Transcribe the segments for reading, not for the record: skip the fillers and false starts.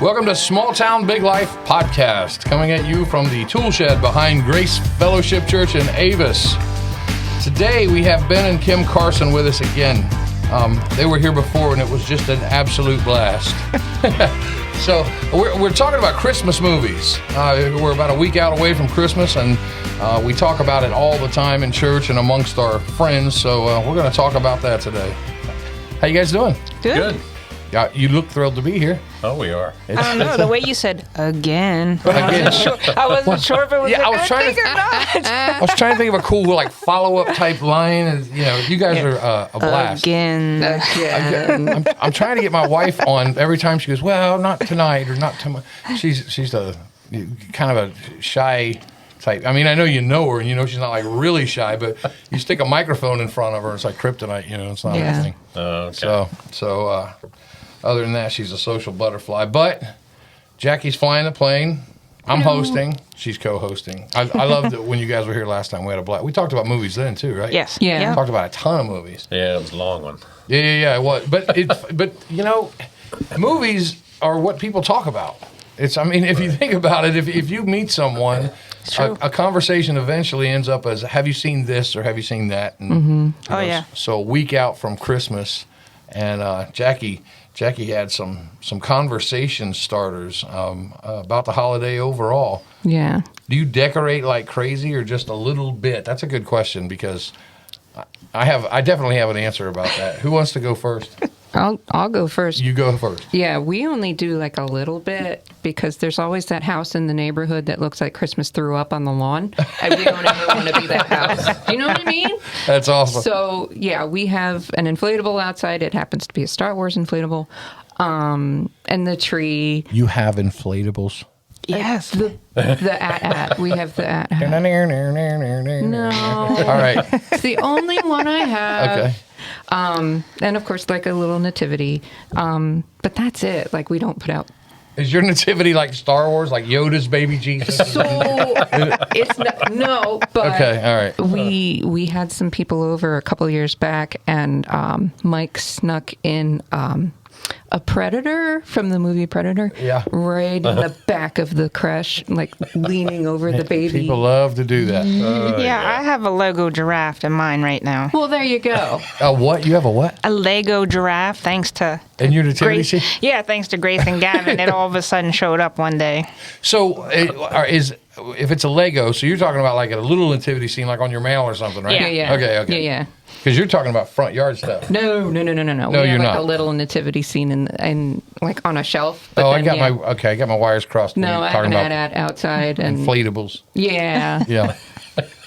Welcome to Small Town Big Life Podcast, coming at you from the tool shed behind Grace Fellowship Church in Avis. Today we have Ben and Kim Carson with us again. They were here before and it was just an absolute blast. So we're talking about Christmas movies. We're about a week out away from Christmas, and we talk about it all the time in church and amongst our friends. So we're going to talk about that today. How you guys doing? Good. Yeah, you look thrilled to be here. Oh, we are. I don't know, the way you said again. I wasn't sure if it was I was good trying thing or not. I was trying to think of a cool follow-up type line. And, you guys are a blast. Again. I'm trying to get my wife on every time she goes, well, not tonight or not tomorrow. She's a kind of a shy type. I mean, I know her, and she's not like really shy, but you stick a microphone in front of her, it's like kryptonite. It's not anything. Okay. So other than that, she's a social butterfly. But Jackie's flying the plane. I'm hosting. She's co-hosting. I loved it when you guys were here last time. We had a blast. We talked about movies then too, right? Yes. We talked about a ton of movies. Yeah, it was a long one. Yeah, it was. But movies are what people talk about. If you think about it, if you meet someone, a conversation eventually ends up as, have you seen this or have you seen that? And, So a week out from Christmas, and Jackie had some conversation starters about the holiday overall. Yeah. Do you decorate like crazy or just a little bit? That's a good question, because I definitely have an answer about that. Who wants to go first? I'll go first. You go first. Yeah, we only do like a little bit because there's always that house in the neighborhood that looks like Christmas threw up on the lawn. And we don't ever want to be that house. You know what I mean? That's awesome. So, yeah, we have an inflatable outside. It happens to be a Star Wars inflatable. And the tree. You have inflatables? Yes. The at. We have the at. No. All right. It's the only one I have. Okay. And of course, like a little nativity. But that's it. Like, we don't put out. Is your nativity like Star Wars, like Yoda's baby Jesus? So it's no, but okay, all right. We had some people over a couple years back, and Mike snuck in a predator from the movie Predator. Yeah. Right in the back of the creche, like leaning over the baby. People love to do that. I have a Lego giraffe in mine right now. Well, there you go. A what? You have a what? A Lego giraffe, thanks to In your nativity scene? Yeah, thanks to Grace and Gavin. It all of a sudden showed up one day. So if it's a Lego, so you're talking about like a little nativity scene, like on your mail or something, right? Yeah. Okay. Yeah. Because you're talking about front yard stuff. No. No, we you're have like not. a little nativity scene in like on a shelf. But I then, got my wires crossed. No, I have talking an about ad outside and inflatables. Yeah. Yeah.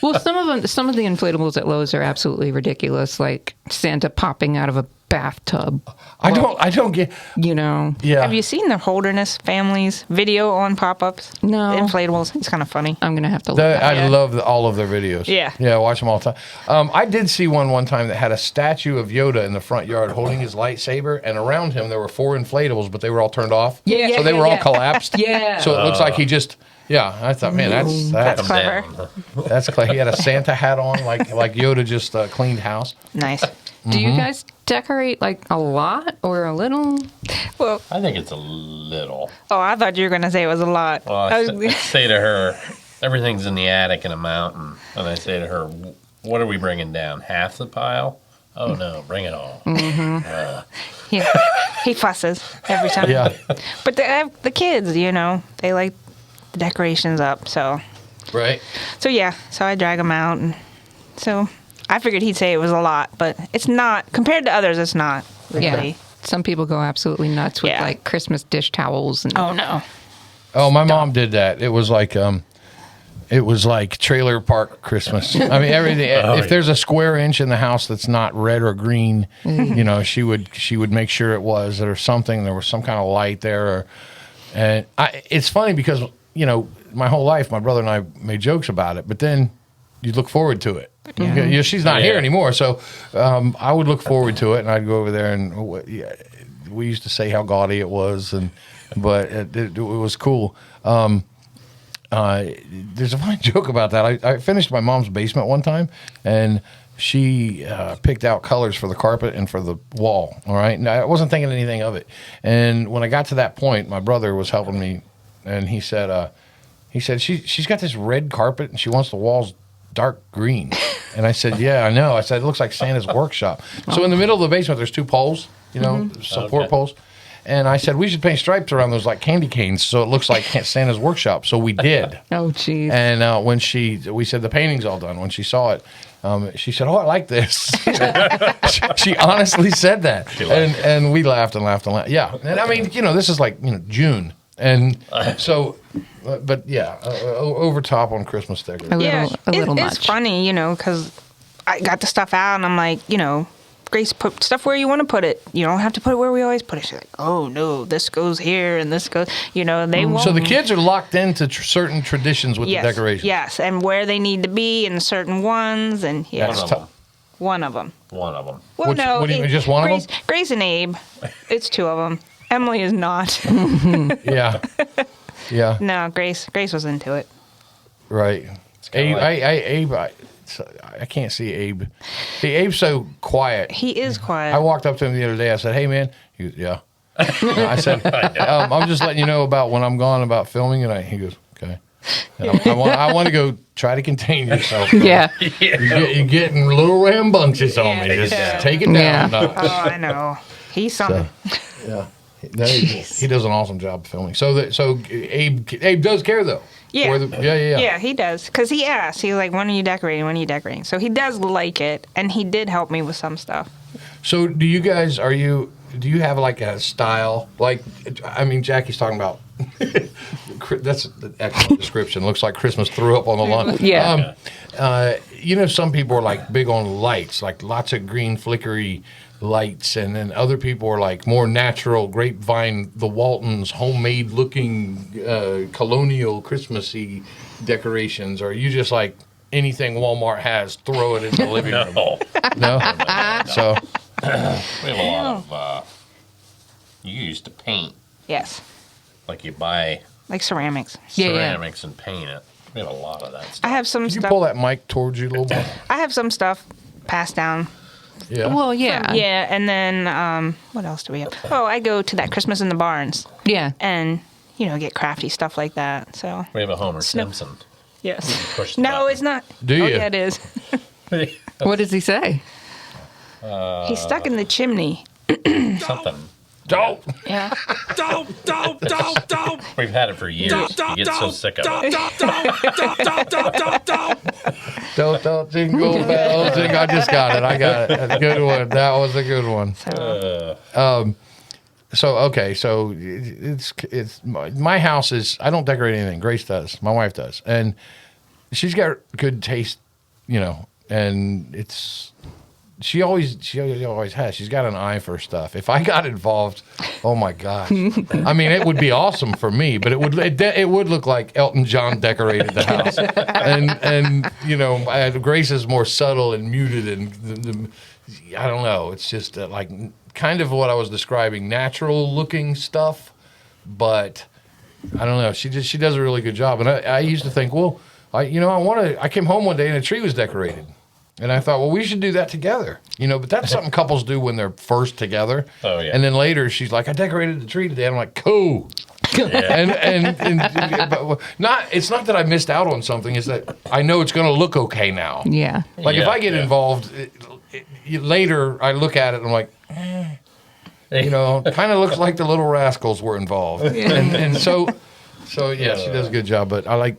Well, some of the inflatables at Lowe's are absolutely ridiculous, like Santa popping out of a bathtub. I don't get. Yeah. Have you seen the Holderness Family's video on pop-ups? No. The inflatables. It's kind of funny. I'm gonna have to look at I it. love all of their videos. Yeah. I watch them all the time. I did see one time that had a statue of Yoda in the front yard holding his lightsaber, and around him there were 4 inflatables, but they were all turned off. Yeah, So they were all collapsed. Yeah. So it looks like he just. Yeah, I thought, man, that's clever. That's clever. He had a Santa hat on, like Yoda just cleaned house. Nice. Do you guys decorate like a lot or a little? Well, I think it's a little. oh, I thought you were going to say it was a lot. Well, I say to her, everything's in the attic in a mountain. And I say to her, what are we bringing down? Half the pile? Oh, no, bring it all. He fusses every time. Yeah. But the kids, they like the decorations up, so Right. so I drag them out, and so I figured he'd say it was a lot, but it's not compared to others. It's not really. Yeah. Some people go absolutely nuts with like Christmas dish towels and. Oh no. Oh, my mom did that. It was like trailer park Christmas. I mean, everything. If there's a square inch in the house that's not red or green, she would make sure it was, or something. There was some kind of light there, it's funny because my whole life, my brother and I made jokes about it, but then you look forward to it. Yeah. She's not here anymore, so I would look forward to it, and I'd go over there, and we used to say how gaudy it was, but it was cool. There's a funny joke about that. I finished my mom's basement one time, and she picked out colors for the carpet and for the wall. All right. Now, I wasn't thinking anything of it. And when I got to that point, my brother was helping me, and he said she's got this red carpet and she wants the walls dark green. And I said, yeah, I know. I said, it looks like Santa's workshop. So in the middle of the basement, there's 2 poles, support poles. And I said, we should paint stripes around those like candy canes so it looks like Santa's workshop. So we did. Oh, geez. And when we said the painting's all done, when she saw it, she said, oh, I like this. She honestly said that. And we laughed and laughed and laughed. Yeah. And I mean, this is like, June. And so, but yeah, over top on Christmas decorations. A little much. It's funny, because I got the stuff out and I'm like, Grace, put stuff where you want to put it. You don't have to put it where we always put it. She's like, oh no, this goes here and this goes, they won't. So the kids are locked into certain traditions with the decorations. Yes, and where they need to be and certain ones. And one of them. Well, what do you mean, just one of them? Grace and Abe. It's 2 of them. Emily is not. Yeah. Yeah. No, Grace was into it. Right. Abe, I can't see Abe. See, Abe's so quiet. He is quiet. I walked up to him the other day. I said, hey, man. He goes, yeah. I said, I'm just letting you know about when I'm gone about filming. And he goes, okay. And I want to go try to contain yourself. Yeah. You're getting a little rambunctious on me. Just take it down. Oh, I know. He's something. Yeah. He does an awesome job filming. So Abe does care, though. Yeah. Yeah. Yeah, he does. Because he asked. He was like, when are you decorating? When are you decorating? So he does like it. And he did help me with some stuff. So do you guys, do you have like a style? Like, I mean, Jackie's talking about, that's an excellent description. Looks like Christmas threw up on the lawn. Yeah. Some people are like big on lights, like lots of green flickery lights, and then other people are like more natural, grapevine, the Waltons, homemade looking colonial Christmassy decorations. Or are you just like anything Walmart has, throw it in the living room? No? So we have a lot of you used to paint. Yes. Like you buy Like ceramics. ceramics and paint it. We have a lot of that stuff. I have some Can you stuff. pull that mic towards you a little bit? I have some stuff passed down. Yeah. Well, yeah. Yeah, and then what else do we have? Oh, I go to that Christmas in the Barns Yeah. and get crafty stuff like that. So We have a Homer Simpson. yes. Push the No, button. it's not. Do you? Oh, yeah, it is. What does he say? He's stuck in the chimney. Something. Don't. Yeah. Don't. We've had it for years. You get so sick of it. Don't jingle bells. I just got it. I got it. That's a good one. That was a good one. So it's my house is, I don't decorate anything. Grace does. My wife does, and she's got good taste, and she always has. She's got an eye for stuff. If I got involved, oh my gosh! I mean, it would be awesome for me, but it would look like Elton John decorated the house, and Grace is more subtle and muted, and I don't know. It's just like kind of what I was describing, natural looking stuff, but I don't know. She does a really good job, and I used to think, well, I came home one day and a tree was decorated. And I thought, well, we should do that together, but that's something couples do when they're first together. Oh, yeah. And then later she's like, I decorated the tree today. I'm like, cool. Yeah. But it's not that I missed out on something. It's that I know it's going to look okay now. Yeah. Like if I get involved later, I look at it and I'm like, kind of looks like the Little Rascals were involved. And so yeah, she does a good job. But I like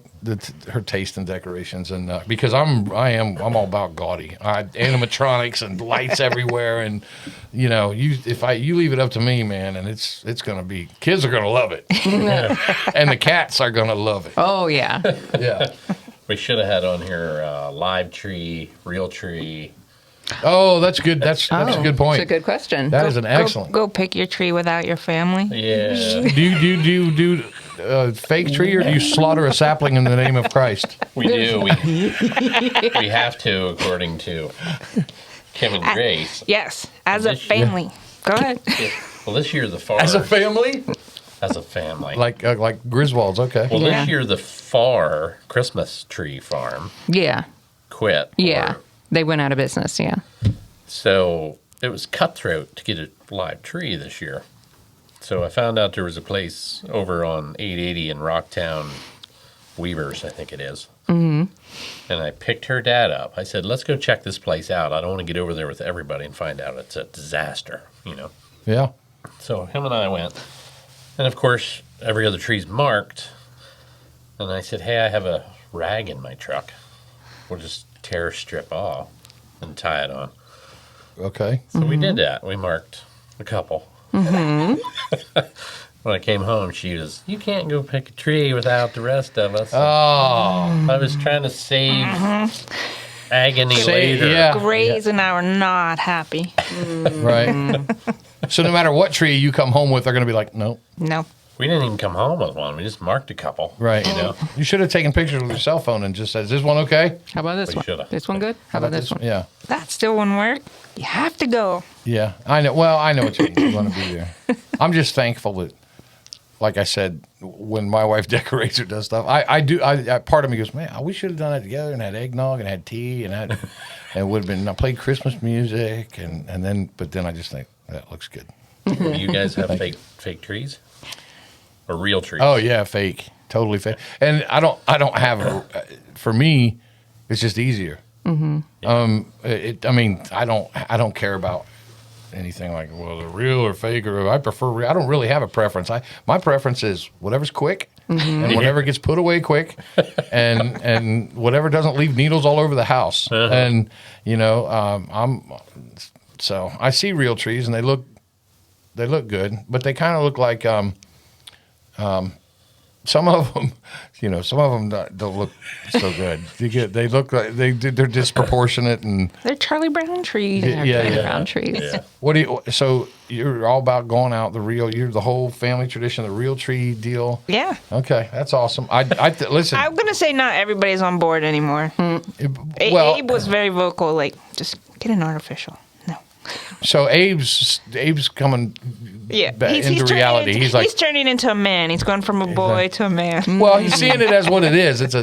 her taste in decorations, and because I'm all about gaudy, animatronics and lights everywhere, and you leave it up to me, man, and it's gonna be, kids are gonna love it, and the cats are gonna love it. Oh, yeah. Yeah. We should have had on here live tree, real tree. Oh, that's good. That's a good point. It's a good question. That is an excellent. Go pick your tree without your family. Yeah. Do you do fake tree, or do you slaughter a sapling in the name of Christ? We do. We have to, according to Kim and Grace. Yes, as a family. Go ahead. Well, this year the farm. As a family? As a family. Like Griswolds, okay. Well, this year the Christmas tree farm Yeah. quit. Yeah. They went out of business, yeah. So it was cutthroat to get a live tree this year. So I found out there was a place over on 880 in Rocktown, Weavers, I think it is. Mm-hmm. And I picked her dad up. I said, let's go check this place out. I don't want to get over there with everybody and find out it's a disaster, you know. Yeah. So him and I went. And, of course, every other tree's marked. And I said, hey, I have a rag in my truck. We'll just tear a strip off and tie it on. Okay. So we did that. We marked a couple. When I came home, she was, you can't go pick a tree without the rest of us. Oh. I was trying to save agony later. Yeah. Grays and I are not happy. Right. So no matter what tree you come home with, they're going to be like, no. No. We didn't even come home with one. We just marked a couple. Right. You know? You should have taken pictures with your cell phone and just said, is this one okay? How about this We one? shoulda. This one good? How about this one? Yeah. That still wouldn't work. You have to go. Yeah. I know. Well, I know what you mean. You want to be there. I'm just thankful that, like I said, when my wife decorates or does stuff, I part of me goes, man, we should have done that together and had eggnog and had tea and had, and would have been, I played Christmas music but then I just think, that looks good. Do you guys have fake trees? Or real trees? Oh yeah, fake, totally fake. And I don't have. For me, it's just easier. Mm-hmm. I mean, I don't care about anything like they're real or fake or I prefer real. I don't really have a preference. My preference is whatever's quick and whatever gets put away quick, and whatever doesn't leave needles all over the house. And so I see real trees and they look good, but they kind of look like. Some of them, don't look so good. They look like they're disproportionate and They're Charlie Brown trees. yeah. Brown trees. Yeah. So you're all about going out you're the whole family tradition, the real tree deal. Yeah. Okay, that's awesome. Listen. I'm going to say not everybody's on board anymore. Abe was very vocal, like, just get an artificial. No. So Abe's coming into reality. He's turning into a man. He's going from a boy to a man. Well, he's seeing it as what it is. It's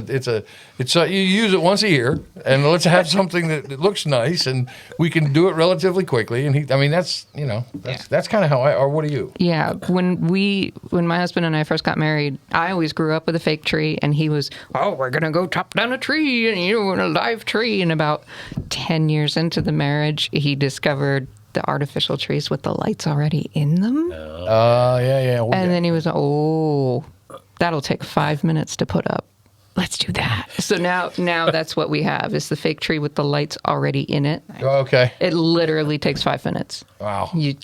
you use it once a year, and let's have something that looks nice, and we can do it relatively quickly. And that's kind of how or what do you? Yeah, when my husband and I first got married, I always grew up with a fake tree, and he was, we're gonna go chop down a tree, and a live tree. And about 10 years into the marriage, he discovered the artificial trees with the lights already in them. Yeah. And then he was, that'll take 5 minutes to put up. Let's do that. So now that's what we have is the fake tree with the lights already in it. Okay. It literally takes 5 minutes. Wow. And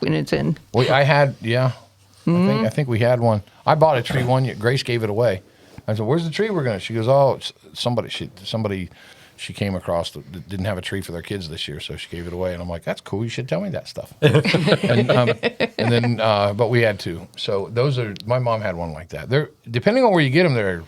it's in. I had, I think we had one. I bought a tree one year. Grace gave it away. I said, "Where's the tree we're gonna?" She goes, somebody she came across that didn't have a tree for their kids this year, so she gave it away. And I'm like, that's cool. You should tell me that stuff. But we had two. So my mom had one like that. They're, depending on where you get them, they're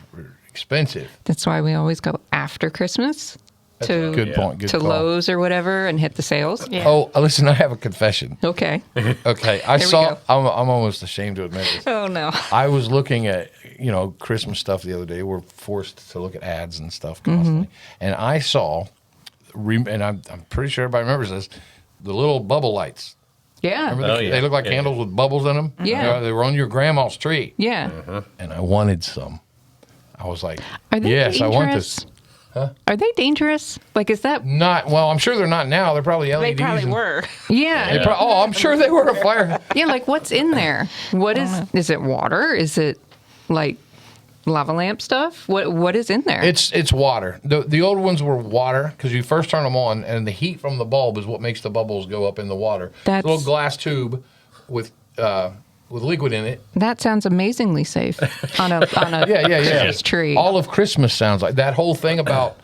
expensive. That's why we always go after Christmas to Good point. Good to call. Lowe's or whatever and hit the sales. Yeah. Oh, listen, I have a confession. Okay. Okay. we go. I'm almost ashamed to admit this. Oh, no. I was looking at, Christmas stuff the other day. We're forced to look at ads and stuff constantly. And I saw, and I'm pretty sure everybody remembers this, the little bubble lights. Yeah. Remember they look like candles with bubbles in them? Yeah. They were on your grandma's tree. Yeah. And I wanted some. I was like, Are they yes, dangerous? I want this. Huh? Are they dangerous? Like, is that... Well, I'm sure they're not now. They're probably LEDs. They probably were. Yeah. I'm sure they were a fire. Yeah, like, what's in there? What is it water? Is it, like, lava lamp stuff? What is in there? It's water. The old ones were water because you first turn them on, and the heat from the bulb is what makes the bubbles go up in the water. That's... It's a little glass tube with liquid in it. That sounds amazingly safe on a Christmas tree. All of Christmas sounds like that whole thing about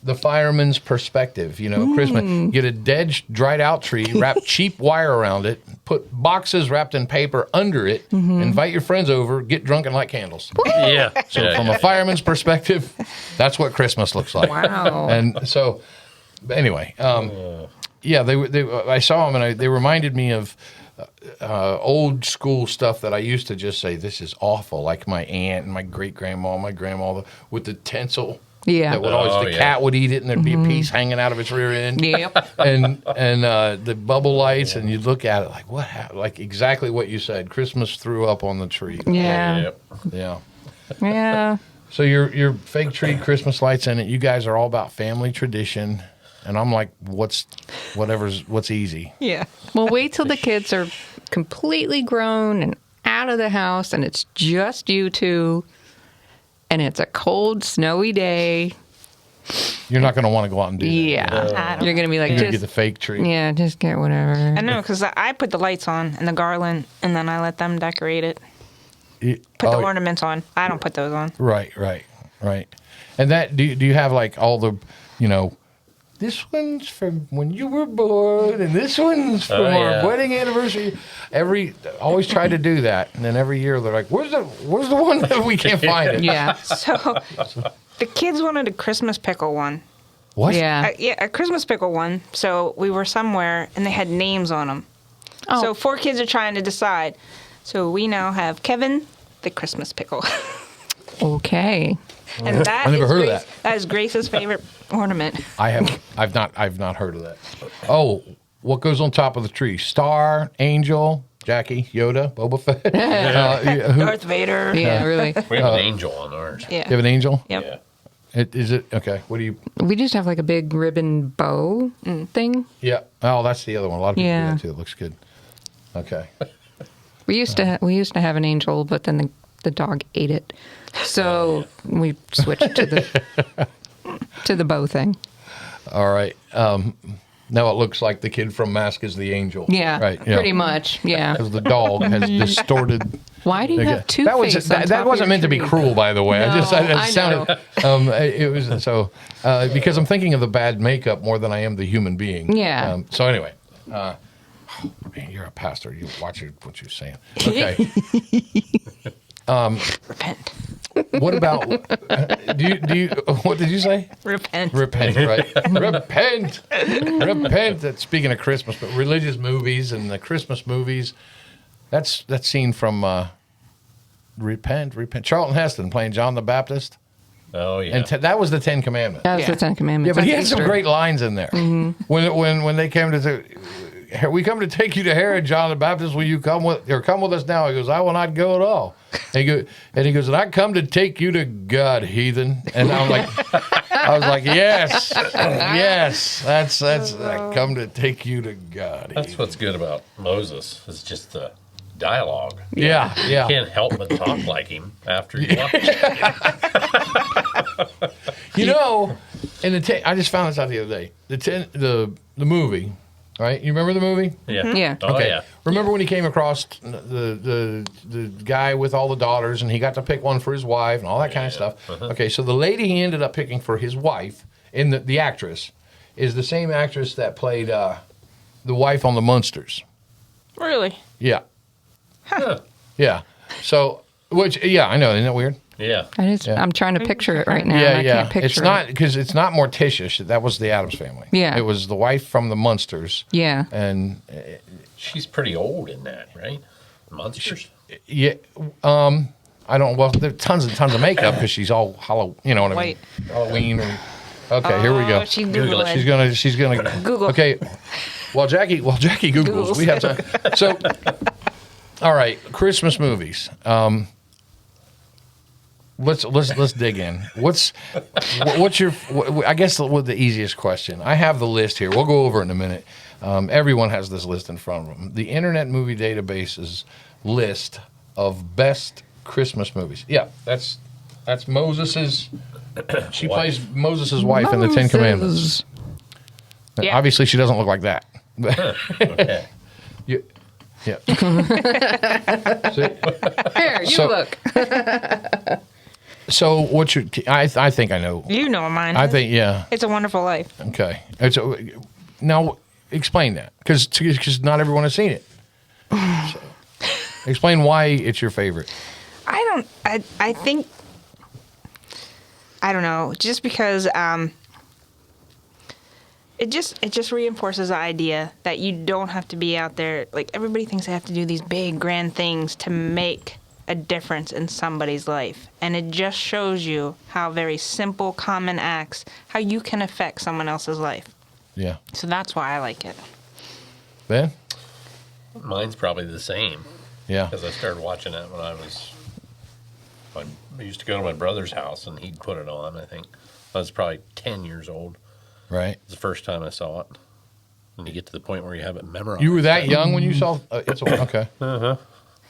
the fireman's perspective. Christmas. Get a dead, dried out tree, wrap cheap wire around it, put boxes wrapped in paper under it, invite your friends over, get drunk and light candles. Yeah. So from a fireman's perspective, that's what Christmas looks like. Wow. And so, anyway, I saw them and they reminded me of old school stuff that I used to just say, this is awful. Like my aunt and my great grandma, my grandma with the tinsel Yeah. That would always Oh, the yeah. cat would eat it, and there'd be a piece hanging out of its rear end. Yep. And the bubble lights, and you'd look at it like what? Like exactly what you said. Christmas threw up on the tree. Yeah. Yep. Yeah. Yeah. So your fake tree, Christmas lights in it. You guys are all about family tradition, and I'm like, what's easy. Yeah. Well, wait till the kids are completely grown and out of the house, and it's just you two, and it's a cold, snowy day. You're not going to want to go out and do that. Yeah. You're going to be like, You're going to get just, the fake tree. yeah, just get whatever. I know, because I put the lights on and the garland, and then I let them decorate it. Put the ornaments on. I don't put those on. Right. And that do you have like all the, this one's from when you were born, and this one's from our wedding anniversary. Always try to do that, and then every year they're like, "Where's the one that we can't find it?" Yeah. So the kids wanted a Christmas pickle one. What? Yeah. A Christmas pickle one. So we were somewhere, and they had names on them. Oh. So 4 kids are trying to decide. So we now have Kevin, the Christmas pickle. Okay. And that I never is heard of Grace- That is Grace's favorite ornament. I've not heard of that. Oh, what goes on top of the tree? Star, Angel, Jackie, Yoda, Boba Fett. Who, Darth Vader. Yeah, really. We have an angel on ours. Yeah. you have an angel? Yep. Yeah. Is it okay? What do you? We just have like a big ribbon bow thing. Yeah. Oh, that's the other one. A lot of people Yeah. do that too. It looks good. Okay. We used to have an angel, but then the dog ate it, so we switched to the bow thing. All right. Now it looks like the kid from Mask is the angel. Yeah, Right. pretty much. Yeah. Because the dog has distorted. Why do you have two that faces? that wasn't meant to be cruel, by the way. No, It sounded. It was so because I'm thinking of the bad makeup more than I am the human being. Yeah. So anyway, man, you're a pastor. You watch what you're saying. Okay. Repent. What about? Do you? What did you say? Repent. Repent, right? Repent. That's speaking of Christmas, but religious movies and the Christmas movies. That's scene from Repent. Charlton Heston playing John the Baptist, Oh yeah. and that was the Ten Commandments. That was the Ten Yeah, Commandments. but he That's had some Easter. great lines in there. When they came to say, "We come to take you to Herod, John the Baptist. Will you come with us now?" He goes, "I will not go at all." And he goes, "And I come to take you to God, heathen." And I was like, yes, that's I come to take you to God. That's heathen. what's good about Moses. Is just the dialogue. Yeah. You can't help but talk like him after you watch it. I just found this out the other day. The movie, right? You remember the movie? Yeah. Yeah. Oh Okay. yeah. Remember when he came across the guy with all the daughters, and he got to pick one for his wife and all that kind of stuff? Okay, so the lady he ended up picking for his wife, in the actress, is the same actress that played the wife on the Munsters. Really? Yeah, Huh. yeah. So, I know, isn't that weird? Yeah. I'm trying to picture it right now. Yeah, and I yeah. can't picture It's not because it's not Morticia. That was the Addams Family. Yeah. It was the wife from the Munsters. Yeah. And She's pretty old in that, right? Monsters. yeah, I don't. Well, there's tons and tons of makeup because she's all you know what White. I mean? Halloween. Or, okay, here we go. She's Google it. Googling. She's gonna Google. Okay. While Jackie Googles, Googles. we have to. So, all right, Christmas movies. Let's dig in. What's your? I guess the easiest question. I have the list here. We'll go over it in a minute. Everyone has this list in front of them. The Internet Movie Database's list of best Christmas movies. Yeah, that's Moses's. She plays Moses's wife in the Ten Commandments. Yeah. Obviously, she doesn't look like that. Okay. Yeah. Here, you So- look. So what's your? I think I know. You know mine. I think yeah. It's a Wonderful Life. Okay. Now explain that because not everyone has seen it. So, explain why it's your favorite. I think I don't know. Just because it just reinforces the idea that you don't have to be out there. Like everybody thinks they have to do these big grand things to make a difference in somebody's life. And it just shows you how very simple, common acts, how you can affect someone else's life. Yeah. So that's why I like it. Ben? Mine's probably the same. Yeah. Because I started watching it when I used to go to my brother's house and he'd put it on, I think. I was probably 10 years old. Right. It was the first time I saw it. And you get to the point where you have it memorized. You were that young when you saw okay. Uh-huh.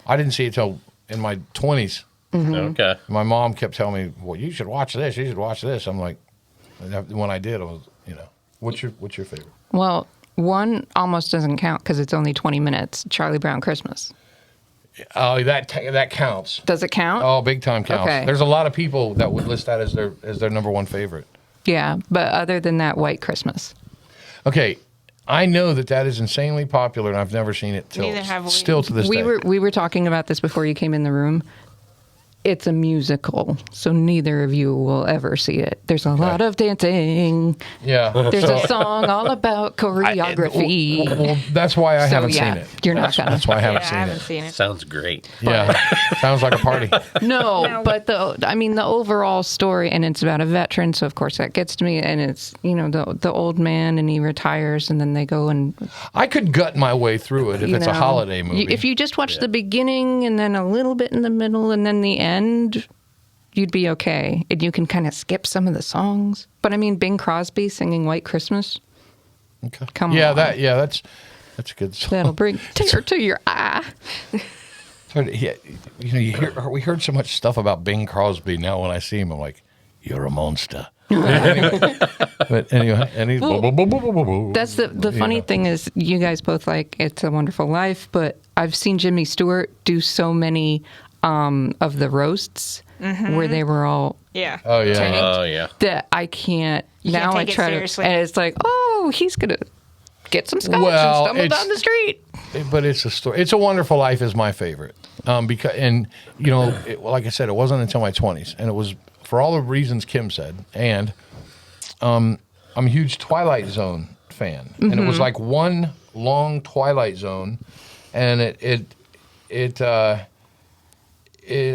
I didn't see it till in my 20s. Okay. My mom kept telling me, well, you should watch this. You should watch this. I'm like, when I did, I was, what's your favorite? Well, one almost doesn't count because it's only 20 minutes. Charlie Brown Christmas. Oh, that counts. Does it count? Oh, big time counts. Okay. There's a lot of people that would list that as their number one favorite. Yeah, but other than that, White Christmas. Okay, I know that is insanely popular, and I've never seen it Neither have we. still to this day. We were talking about this before you came in the room. It's a musical, so neither of you will ever see it. There's a lot of dancing. Yeah. There's a song all about choreography. Well, that's why I haven't seen it. You're not gonna. That's why I haven't I seen haven't it. seen it. Sounds great. Yeah. Sounds like a party. No, but the overall story, and it's about a veteran, so of course that gets to me. And it's the old man, and he retires, and then they go and I could gut my way through it if it's a holiday movie. If you just watch the beginning and then a little bit in the middle and then the end, you'd be okay. And you can kind of skip some of the songs. But I mean, Bing Crosby singing White Christmas. Okay. Come yeah, on. that's a good song. That'll bring tear to your eye. Yeah, we heard so much stuff about Bing Crosby. Now when I see him, I'm like, you're a monster. But anyway, and he's That's the funny thing is you guys both like It's a Wonderful Life, but I've seen Jimmy Stewart do so many of the roasts where they were all Yeah. Oh yeah. tanked Oh, yeah. that I can't. You now can't I take it try seriously. to, and it's like, oh, he's gonna get some scotch Well, and stumble it's- down the street. But it's a story. It's a Wonderful Life is my favorite like I said, it wasn't until my 20s, and it was for all the reasons Kim said, and I'm a huge Twilight Zone fan, and it was like one long Twilight Zone, and it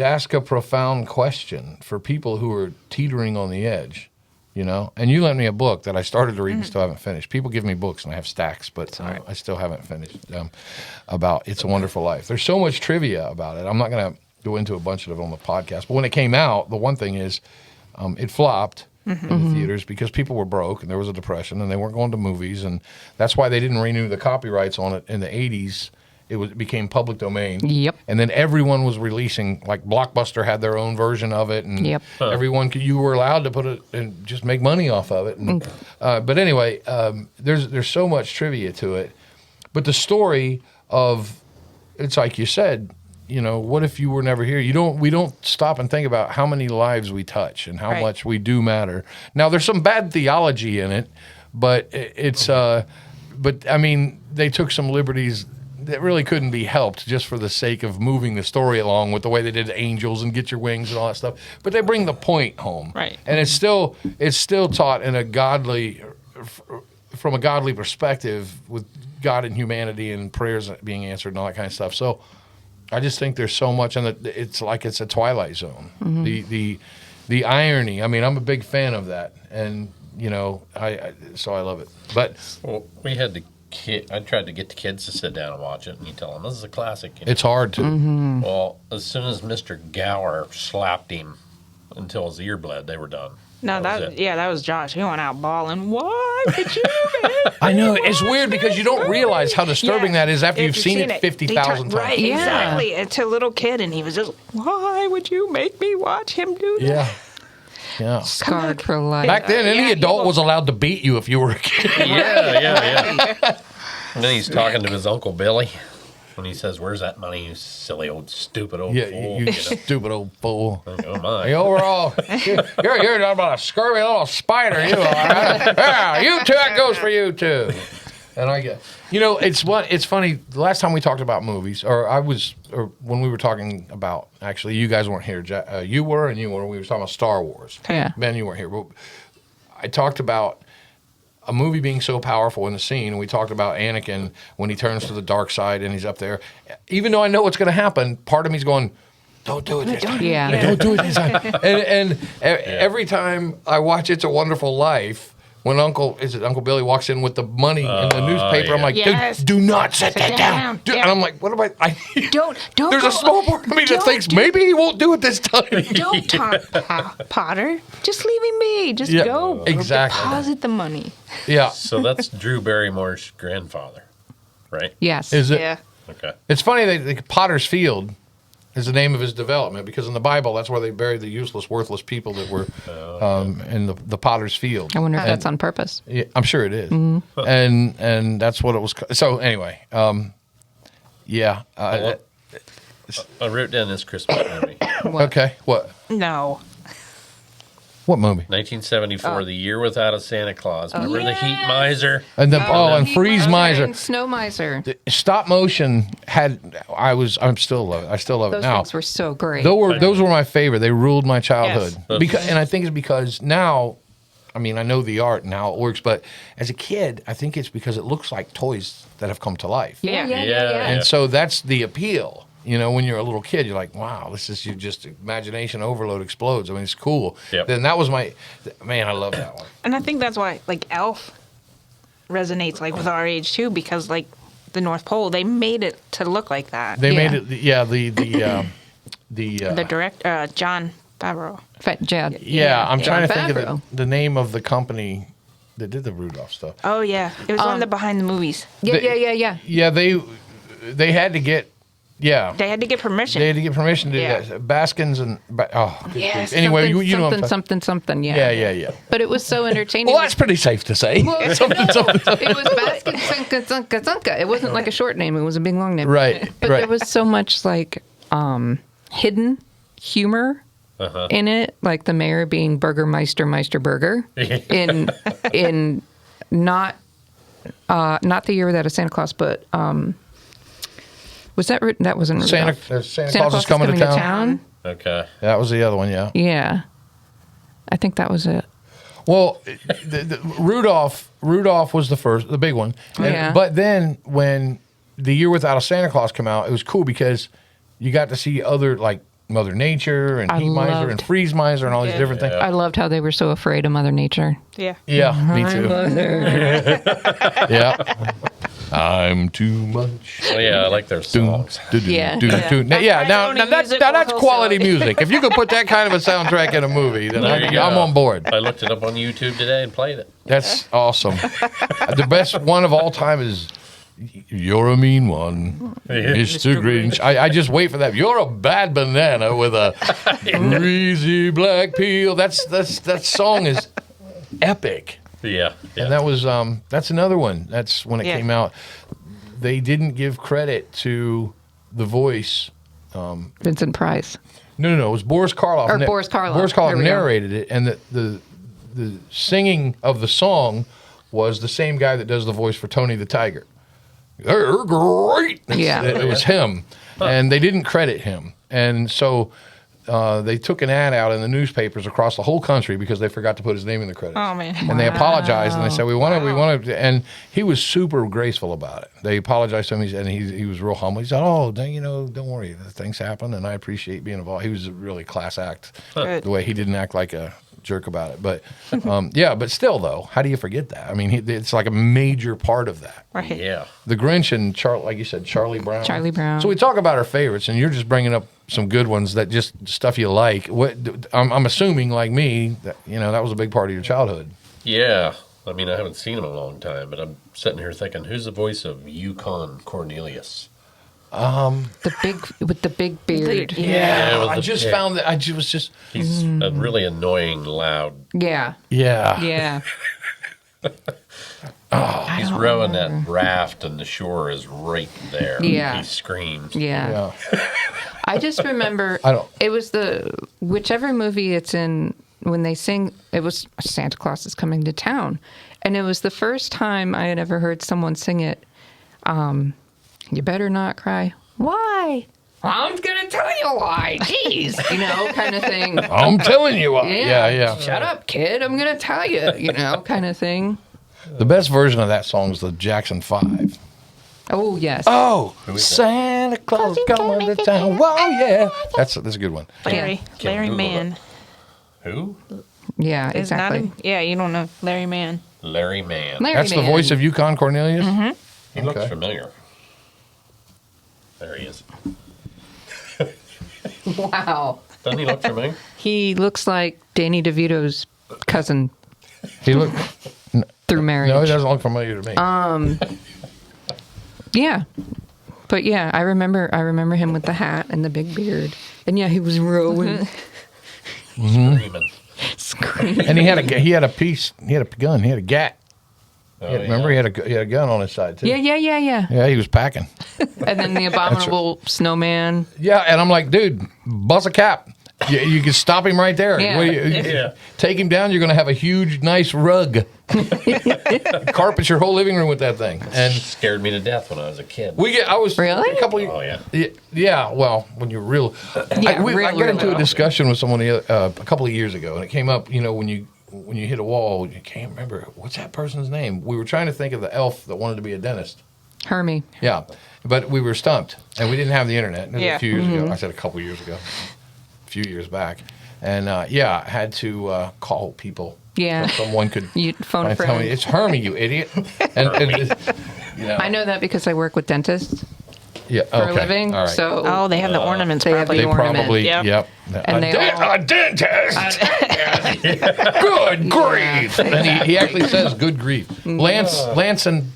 asks a profound question for people who are teetering on the edge. And you lent me a book that I started to read and still haven't finished. People give me books, and I have stacks, but I still haven't finished about It's a Wonderful Life. There's so much trivia about it. I'm not going to go into a bunch of it on the podcast. But when it came out, the one thing is it flopped in the theaters because people were broke, and there was a depression, and they weren't going to movies. And that's why they didn't renew the copyrights on it in the 80s. It became public domain. Yep. And then everyone was releasing, like Blockbuster had their own version of it, and Yep. you were allowed to put it and just make money off of it. And, but anyway, there's so much trivia to it. But the story of, it's like you said, what if you were never here? We don't stop and think about how many lives we touch and how Right. much we do matter. Now there's some bad theology in it, but but I mean, they took some liberties that really couldn't be helped just for the sake of moving the story along with the way they did Angels and Get Your Wings and all that stuff. But they bring the point home. Right. And it's still taught in from a godly perspective with God and humanity and prayers being answered and all that kind of stuff. So I just think there's so much, and it's like it's a Twilight Zone. The irony. I mean, I'm a big fan of that, and so I love it. But Well, we had I tried to get the kids to sit down and watch it, and you tell them, this is a classic. it's hard to. Well, as soon as Mr. Gower slapped him until his ear bled, they were done. No, was it. that was Josh. He went out bawling. Why did you? I know it's weird because you don't realize how disturbing that is after you've seen it 50,000 times. Right, Yeah. exactly. It's a little kid, and he was just, why would you make me watch him do that? Yeah. Yeah. Scarred for life. Back then, any Yeah, adult people- was allowed to beat you if you were a kid. Yeah. And then he's talking to his Uncle Billy. When he says, where's that money, you silly old, stupid old Yeah, fool? you stupid old fool. Oh, my. Hey, overall, you're talking about a scurvy little spider, you are. Yeah, you too, that goes for you too. And I get, it's funny. The last time we talked about movies, or when we were talking about, actually, you guys weren't here. You were, and you were. We were talking about Star Wars. Yeah. Ben, you weren't here. But I talked about a movie being so powerful in the scene, and we talked about Anakin when he turns to the dark side and he's up there. Even though I know what's going to happen, part of me's going, Don't do it this time. Yeah. Don't do it this time. And every time I watch It's a Wonderful Life, when Uncle Billy walks in with the money in the newspaper, I'm like, Yes. dude, do not set that down. Yeah. And I'm like, what am I? Don't. There's go, a small part of me that don't thinks do- maybe he won't do it this time. Don't talk, Potter. Just leave him be. Just Yeah, go. exactly. Deposit the money. Yeah. So that's Drew Barrymore's grandfather, right? Yes. Is it? Yeah. Okay. It's funny that Potter's Field is the name of his development because in the Bible that's where they buried the useless, worthless people that were in the Potter's Field. I wonder if that's on purpose. Yeah, I'm sure it is. Mm-hmm. And that's what it was. So anyway, yeah. I wrote down this Christmas movie. Okay. What? No. What movie? 1974, The Year Without a Santa Claus. Remember the Heat Miser? And and Heat Freeze Miser. and Snow Miser. Stop motion I'm still love it. I still love it Those now. things were so great. Those were my favorite. They ruled my childhood. Yes. And I think it's because now, I mean, I know the art and how it works, but as a kid, I think it's because it looks like toys that have come to life. yeah. And so that's the appeal. You know, when you're a little kid, you're like, wow, this is you just imagination overload explodes. I mean, it's cool. Yep. Then that was man, I love that one. And I think that's why, like, Elf resonates, like, with our age, too, because, like, the North Pole, they made it to look like that. They Yeah. made it, The director, John Favreau. Fat Jad. yeah, I'm trying to Jon think of Favreau. the name of the company that did the Rudolph stuff. Oh, yeah. It was one of the behind the movies. Yeah. Yeah, they had to get, They had to get permission. They had to get permission to Yeah. do that. Baskins and good Yes. grief. Anyway, you know what I'm talking- something. Yeah. Yeah. But it was so entertaining. Well, that's pretty safe to say. Something. It was Baskin Zunka. It wasn't like a short name. It was a big long name. Right. But right. there was so much like hidden humor in it, like the mayor being Burgermeister Burger in not the Year Without a Santa Claus, but was that that wasn't Santa Rudolph. Santa Claus is coming to town. Okay. That was the other one, yeah. Yeah, I think that was it. Well, Rudolph was the big one. Yeah. But then when The Year Without a Santa Claus came out, it was cool because you got to see other, like, Mother Nature and I Heat Miser loved- and Freeze Miser and all these different things. I loved how they were so afraid of Mother Nature. Yeah. Yeah, me too. Yeah. I'm too much. Well, yeah, I like their songs. Yeah. Yeah, now only that's music that's will quality wholesale. music. If you could put that kind of a soundtrack in a movie, then There you go. I'm on board. I looked it up on YouTube today and played it. That's awesome. The best one of all time is "You're a Mean One, Mr. Grinch." I just wait for that. You're a bad banana with a greasy black peel. That song is epic. Yeah. And that was that's another one. That's when it came out. They didn't give credit to the voice. Vincent Price. No. It was Boris Karloff. Or Boris Karloff. Boris There Karloff we go. narrated it, and the singing of the song was the same guy that does the voice for Tony the Tiger. They're great. Yeah. It was him, and they didn't credit him, and so. They took an ad out in the newspapers across the whole country because they forgot to put his name in the credits. Oh, man. And they apologized and they said we want to, and he was super graceful about it. They apologized to him and he was real humble. He said, "Oh, don't worry, things happen, and I appreciate being involved." He was a really class act. Good. The way he didn't act like a jerk about it, but yeah, but still though, how do you forget that? I mean, it's like a major part of that. Right. Yeah. The Grinch and like you said, Charlie Brown. Charlie Brown. So we talk about our favorites, and you're just bringing up some good ones that just stuff you like. What I'm assuming, like me, that that was a big part of your childhood. Yeah. I mean, I haven't seen him in a long time, but I'm sitting here thinking, who's the voice of Yukon Cornelius? The big beard. Yeah, with I the just pig. found that was just He's a really annoying, loud. Yeah. yeah. He's rowing that raft, and the shore is right there. Yeah. He screams. Yeah. I just remember it was whichever movie it's in when they sing, it was Santa Claus is Coming to Town. And it was the first time I had ever heard someone sing it. You better not cry. Why? I'm going to tell you why. Jeez. Kind of thing. I'm telling you what. Yeah. Shut up, kid. I'm going to tell you, kind of thing. The best version of that song is the Jackson 5. Oh, yes. Oh, Santa Santa Claus coming to town. Whoa, yeah. That's a good one. Larry Google Mann. Who? Yeah, Is not exactly. him? Yeah, you don't know Larry Mann. Larry Mann. Larry That's the Mann. voice of Yukon Cornelius? Mm-hmm. He looks Okay. familiar. There he is. Wow. Doesn't he look familiar? He looks like Danny DeVito's cousin He looked. through marriage. No, he doesn't look familiar to me. Yeah. But yeah, I remember him with the hat and the big beard. And yeah, he was rowing, Screaming. screaming. And he had a gun. He had a gun. He had a gat. Oh, Remember, he had a gun on his side too. Yeah. Yeah, he was packing. And then the abominable snowman. Yeah, and I'm like, dude, bust a cap. You can stop him right there. Yeah. What do you- Yeah. Take him down. You're going to have a huge, nice rug. Carpet your whole living room with that thing. And Scared me to death when I was a kid. I was Really? a couple. Oh, yeah. Yeah. Well, when you're real. Yeah, I got real into a little. discussion with someone a couple of years ago, and it came up. When you hit a wall, you can't remember what's that person's name. We were trying to think of the elf that wanted to be a dentist. Hermie. Yeah, but we were stumped, and we didn't have the internet. It was Yeah. a few years ago. I said a couple years ago, a few years back, and I had to call people. Yeah. So someone could You phone a tell me friend. it's Hermie, you idiot. And I know that because I work with dentists yeah, for a living. All right. So Oh, they have the ornaments they have probably. they ornament. probably Yep. yep. And they all- a dentist. Good grief! And he actually says good grief. Lanson. Lanson.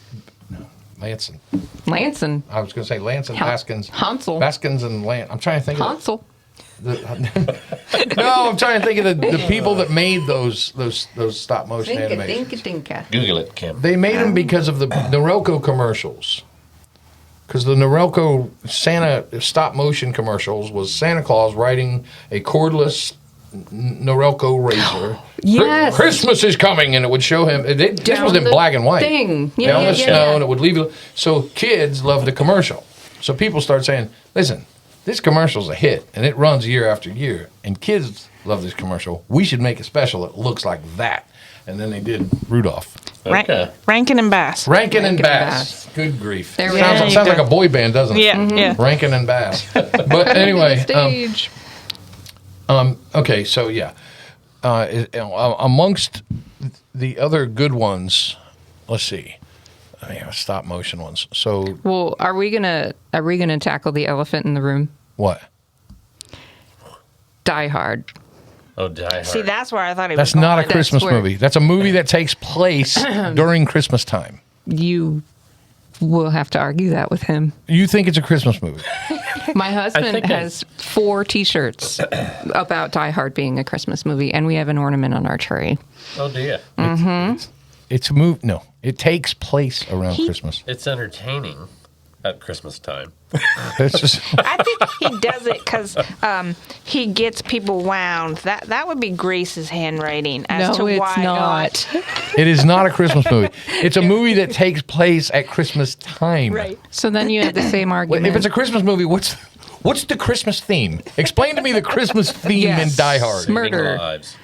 I was going to say Lance and Baskins. Hansel. Baskins and Lance. I'm trying to think of Hansel. No, I'm trying to think of the people that made those stop motion Dinka, animations. dinka, dinka. Google it, Kim. They made them because of the Norelco commercials. Because the Norelco Santa stop motion commercials was Santa Claus riding a cordless Norelco razor. Yes. Christmas is coming, and it would show him. This Down was in the black and white. thing. Yeah, Down yeah, the yeah, snow, yeah. and it would leave you. So kids love the commercial. So people start saying, "Listen, this commercial's a hit, and it runs year after year, and kids love this commercial. We should make a special that looks like that." And then they did Rudolph. Okay. Rankin and Bass. Rankin and Rankin and Bass. Bass. Good grief. There we sounds go. sounds like a boy band, doesn't it? Yeah, yeah. Rankin and Bass. But anyway, Stage. okay, so yeah. Amongst the other good ones, let's see. Stop motion ones. So Well, are we gonna tackle the elephant in the room? what? Die Hard. Oh, Die Hard. See, that's where I thought he was That's not a going. Christmas where- movie. That's a movie that takes place during Christmas time. You will have to argue that with him. You think it's a Christmas movie? My husband think has 4 T-shirts about Die Hard being a Christmas movie, and we have an ornament on our tree. Oh, dear. It's a movie. No, it takes place around Christmas. It's entertaining at Christmas time. It's just I think he does it because he gets people wound. That would be Grace's handwriting as to why not. it is not a Christmas movie. It's a movie that takes place at Christmas time. Right. So then you have the same Well, argument. if it's a Christmas movie, what's the Christmas theme? Explain to me the Christmas theme Yes. in Die Hard. Saving Murder. lives.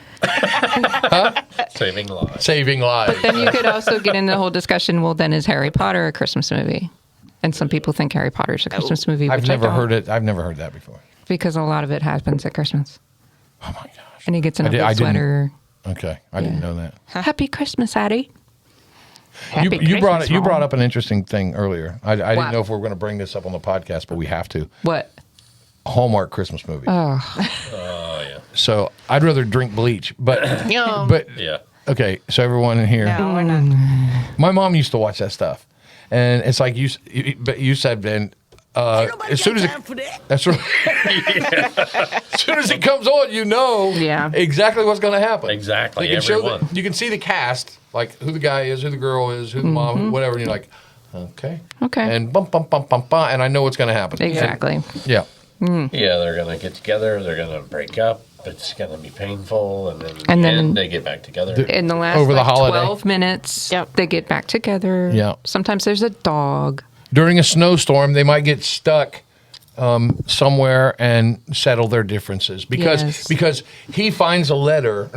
Saving lives. Saving lives. Then you could also get in the whole discussion, well, then is Harry Potter a Christmas movie? And some people think Harry Potter's a Christmas movie, which I've never I don't, heard it. I've never heard that before. because a lot of it happens at Christmas. Oh my gosh. And he gets in a I blue didn't- sweater. Okay, I didn't know that. Happy Christmas, Addie. You Happy brought Christmas, you brought Mom. up an interesting thing earlier. I What? didn't know if we were going to bring this up on the podcast, but we have to. What? Hallmark Christmas movie. Oh, yeah. So I'd rather drink bleach, but Yum. but Yeah. okay. So everyone in here, No, we're not. my mom used to watch that stuff, and it's like but you said, Ben. As soon as that's right. As soon as it comes on, you know Yeah. exactly what's going to happen. Exactly, They can show everyone. you can see the cast, like who the guy is, who the girl is, who the mom, whatever. And you're like, okay, Okay. and bump, bump, bump, bump, bump, and I know what's going to happen. Exactly. And- yeah. Yeah, they're going to get together. They're going to break up. It's going to be painful. And then, And then- they get back together. In the last Over the holiday. 12 minutes, Yep. they get back together. Yeah. Sometimes there's a dog. During a snowstorm, they might get stuck somewhere and settle their differences because Yes. because she finds a letter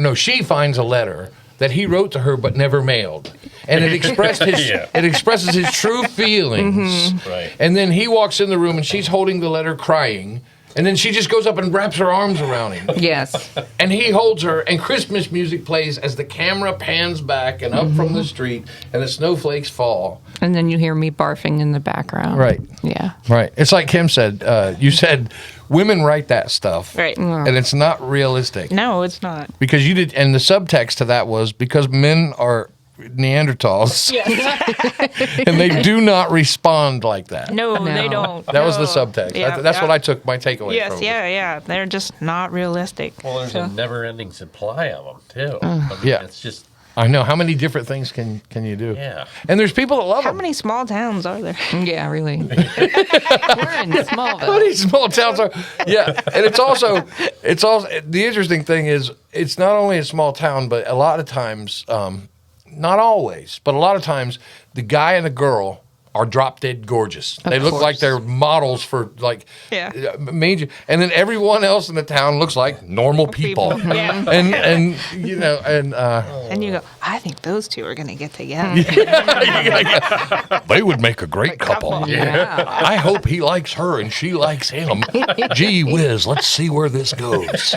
that he wrote to her but never mailed. And it expressed his it expresses his true feelings. Right. And then he walks in the room and she's holding the letter crying. And then she just goes up and wraps her arms around him. Yes. And he holds her, and Christmas music plays as the camera pans back and up from the street, and the snowflakes fall. And then you hear me barfing in the background. Right. Yeah. Right. It's like Kim said. You said women write that stuff. Right. And it's not realistic. No, it's not. Because you did, and the subtext to that was because men are Neanderthals. And they do not respond like that. No, No. they don't. That was the No. subtext. Yeah, That's what yeah. I took my takeaway Yes, from. yeah. They're just not realistic. Well, there's So- a never-ending supply of them too. I mean, Yeah. it's just I know. How many different things can you do? yeah. And there's people that love How them. many small towns are there? Yeah, really. We're in Smallville. How many small towns are? Yeah, and it's also the interesting thing is it's not only a small town, but a lot of times, not always, but a lot of times, the guy and the girl are drop dead gorgeous. They look like course. they're models for like Yeah. major, and then everyone else in the town looks like normal people. Yeah. And you know and. And you go, I think those two are going to get together. They would make a great couple. Yeah. I hope he likes her and she likes him. Gee whiz, let's see where this goes.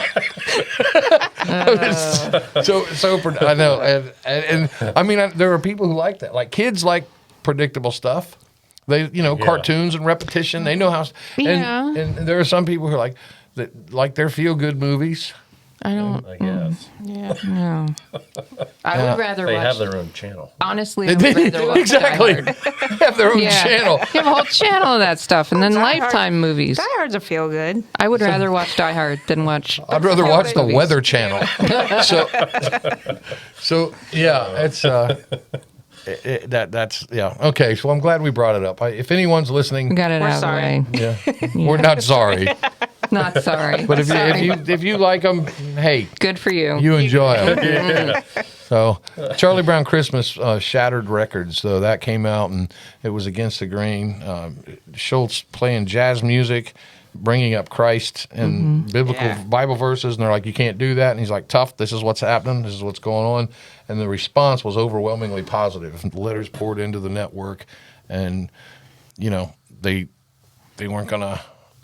I know, and I mean, there are people who like that. Like kids like predictable stuff. They, cartoons and repetition. They know how. Yeah. And there are some people who are like their feel good movies. I don't. I guess No. I would rather they watch. have their own channel. Honestly, I would rather watch Exactly. Die Hard. They have their own Yeah. channel. They have a whole channel of that stuff, and then Die Hard- Lifetime movies. Die Hard's a feel good. I would rather watch Die Hard than watch. I'd rather watch the movies. Weather Channel. So yeah, it's that's yeah. Okay, so I'm glad we brought it up. If anyone's listening, Got it We're out sorry. of the way. we're not sorry. Not sorry. But if you like them, hey, Good for you. you enjoy them. So Charlie Brown Christmas shattered records. So that came out and it was against the grain. Schultz playing jazz music, bringing up Christ and biblical Yeah. Bible verses, and they're like, you can't do that. And he's like, tough. This is what's happening. This is what's going on. And the response was overwhelmingly positive. The letters poured into the network, and they weren't gonna.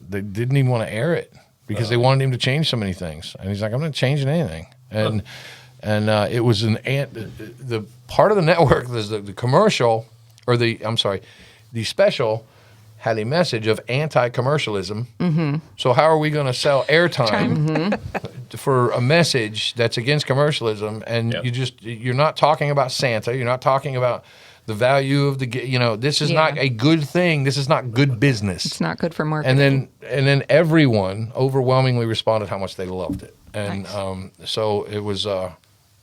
They didn't even want to air it because they wanted him to change so many things. And he's like, I'm not changing anything. And it was the part of the network, the commercial, or the special had a message of anti-commercialism. Mm-hmm. So how are we going to sell airtime for a message that's against commercialism? And you're not talking about Santa. You're not talking about the value of this is not a good thing. This is not good business. It's not good for marketing. And then everyone overwhelmingly responded how much they loved it. And Nice. so it was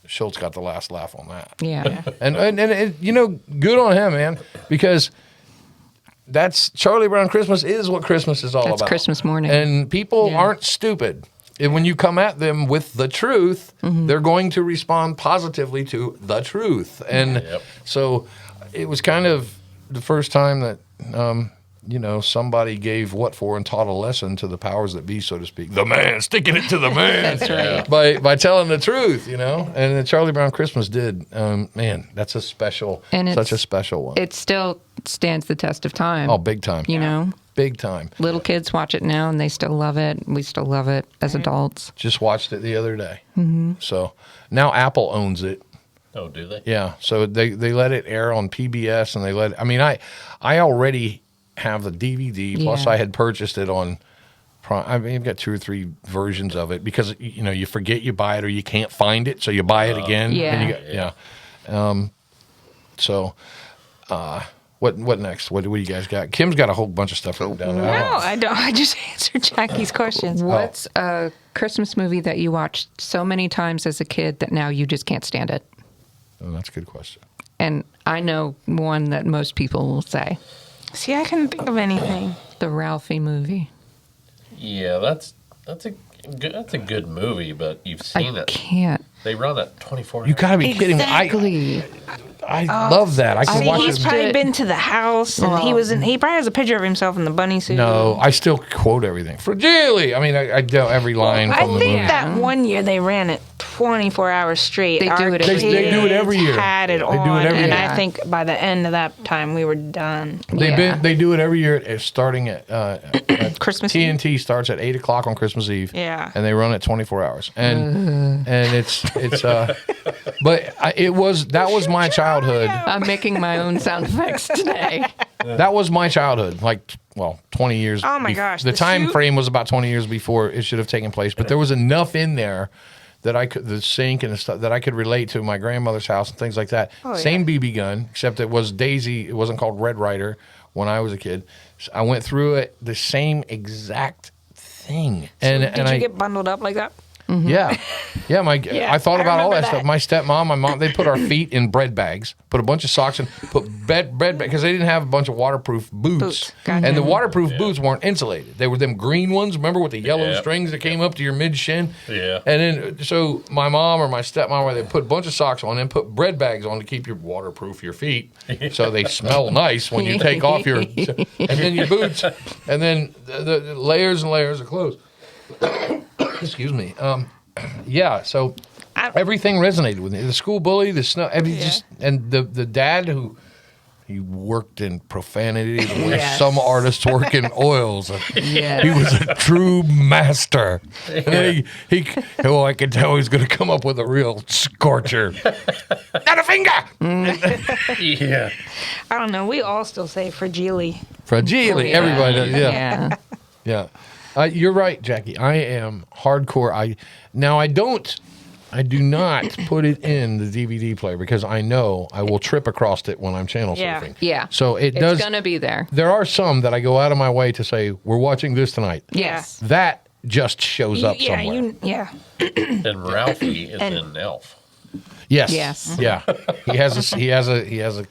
Schultz got the last laugh on that. Yeah. And good on him, man, because that's Charlie Brown Christmas is what Christmas is all That's about. Christmas morning. And people Yeah. aren't stupid. And when you come at them with the truth, they're going to respond positively to the truth. And so it was kind of the first time that, somebody gave what for and taught a lesson to the powers that be, so to speak. The man, sticking it to the man. That's right. By telling the truth, And the Charlie Brown Christmas did. Man, that's such a special one. It still stands the test of time. Oh, big time. Big time. Little kids watch it now, and they still love it. We still love it as adults. Just watched it the other day. Mm-hmm. So now Apple owns it. Oh, do they? Yeah. So they let it air on PBS, and I already have the DVD. Plus, Yeah. I had purchased it on Prime. I mean, I've got 2 or 3 versions of it because you forget you buy it or you can't find it, so you buy it again. Yeah. And What next? What do you guys got? Kim's got a whole bunch of stuff written down. No, I don't. I just answered Jackie's questions. What's a Christmas movie that you watched so many times as a kid that now you just can't stand it? Oh, that's a good question. And I know one that most people will say. See, I couldn't think of anything. The Ralphie movie. Yeah, that's a good movie, but you've seen I it. can't. They run it 24 You hours. got to be kidding me! Exactly. I love that. I can See, watch he's it. probably been to the house, and he probably has a picture of himself in the bunny suit. No, I still quote everything. Fragile. I mean, I know every line I from the think movie. that one year they ran it 24 hours straight. They do Our it every kids year. They do it every year. Had it They on, do it every and year. I think by the end of that time we were done. They do it every year. It's starting at Christmas TNT starts at 8:00 on Christmas Eve. Yeah. and they run it 24 hours. And it's but that was my childhood. I'm making my own sound effects today. That was my childhood. 20 years. Oh my gosh, The the time soup? frame was about 20 years before it should have taken place. But there was enough in there that the sink and the stuff that I could relate to my grandmother's house and things like that. Oh, Same BB gun, except it was Daisy. It wasn't called Red Ryder when I was a kid. So I went through it, the same exact thing. Did you get bundled up like that? Yeah. Yeah, I thought I about all that remember stuff. that. My stepmom, my mom, they put our feet in bread bags, put a bunch of socks in, put bread bags, because they didn't have a bunch of waterproof boots. Gotcha. And the waterproof boots weren't insulated. They were them green ones, remember, with the yellow Yep. strings that came up to your mid-shin? Yeah. And then, so my mom or my stepmom, they put a bunch of socks on and put bread bags on to keep your waterproof your feet so they smell nice when you take off your, and then your boots, and then the layers and layers of clothes. Excuse me. Yeah, so everything resonated with me. The school bully, the snow, and the dad who he worked in profanity the way Yes. some artists work in oils. Yes. He was a true master. And then I could tell he's going to come up with a real scorcher. Not a finger. Yeah. I don't know. We all still say fragile. Fragile. Yeah. Everybody does. Yeah. Yeah. You're right, Jackie. I am hardcore. I do not put it in the DVD player because I know I will trip across it when I'm channel Yeah. surfing. Yeah. So it does. It's gonna be there. There are some that I go out of my way to say, we're watching this tonight. Yes. That just shows up somewhere. And Ralphie is in Elf. Yes. Yes. Yeah. He has a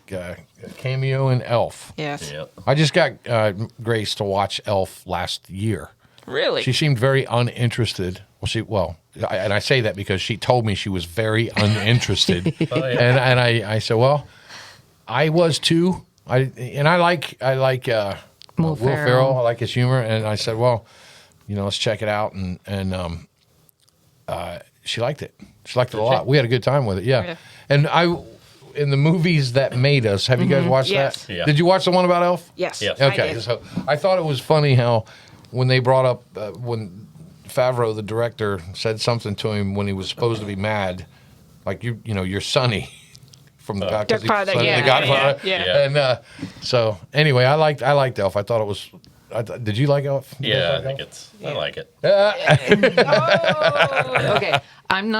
cameo in Elf. Yes. Yep. I just got Grace to watch Elf last year. Really? She seemed very uninterested. And I say that because she told me she was very uninterested. Oh, yeah. And I said, well, I was too. I like Will Ferrell. I like his humor. And I said, well, let's check it out. And she liked it. She liked it a lot. We had a good time with it. Yeah. Yeah. And in the movies that made us, have you guys watched Yes. that? Yeah. Did you watch the one about Elf? Yes. Yes. I Okay, did. so I thought it was funny how when they brought up when Favreau, the director, said something to him when he was supposed to be mad, like you're Sonny from the Godfather, The yeah, Godfather. yeah. And so anyway, I liked Elf. I thought it was. Did you like Elf? Did you Yeah, guys I think Elf? I like it. Okay. I'm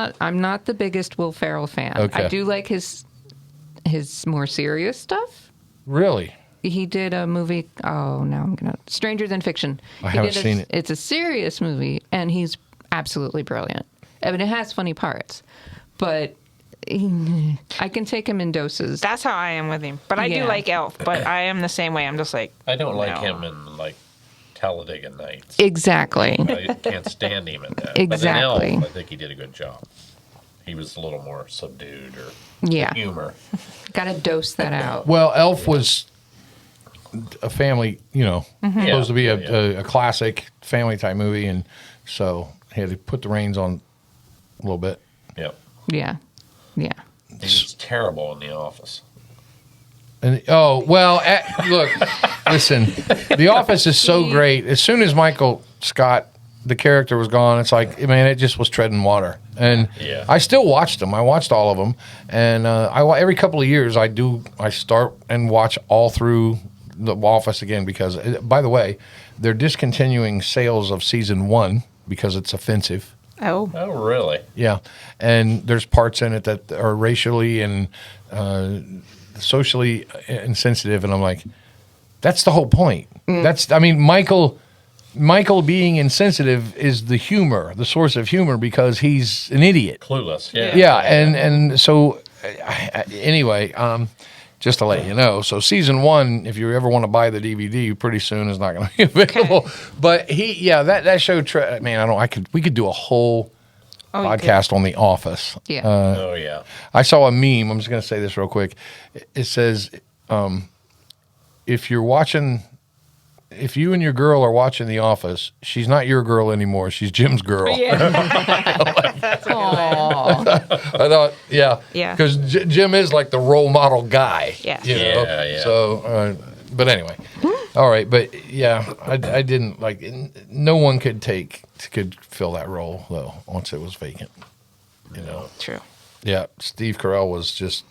not the biggest Will Ferrell fan. Okay. I do like his more serious stuff. Really. He did a movie. Oh, now I'm gonna Stranger Than Fiction. I haven't seen it. It's a serious movie, and he's absolutely brilliant. I mean, it has funny parts, but I can take him in doses. That's how I am with him. But I do Yeah. like Elf. But I am the same way. I'm just like, I don't like no. him in Talladega Nights. Exactly. I can't stand him in that. Exactly. But in Elf, I think he did a good job. He was a little more subdued or Yeah. humor. Got to dose that out. Well, Elf was a family, supposed to be Yeah. a classic family type movie, and so he had to put the reins on a little bit. Yep. Yeah. Yeah. He was terrible in The Office. And look, listen, The Office is so great. As soon as Michael Scott, the character, was gone, it's like, man, it just was treading water. And Yeah. I still watched them. I watched all of them, and every couple of years I start and watch all through The Office again because, by the way, they're discontinuing sales of season 1 because it's offensive. oh, Oh, really? Yeah, and there's parts in it that are racially and socially insensitive, and I'm like, that's the whole point. Michael being insensitive is the humor, the source of humor, because he's an idiot. Clueless. Yeah. Yeah, and so anyway, just to let you know, so season 1, if you ever want to buy the DVD, pretty soon is not going to be available. Okay. But that show, we could do a whole you podcast on The Office. Yeah. Oh, yeah. I saw a meme. I'm just going to say this real quick. It says, if you're watching if you and your girl are watching The Office, she's not your girl anymore. She's Jim's girl. That's a good one. Aw. I thought, yeah. Yeah. Because Jim is like the role model guy. Yeah. You know? Yeah. So, but anyway. All right. But yeah, I didn't like, no one could fill that role, though, once it was vacant. You know? True. Yeah. Steve Carell was just,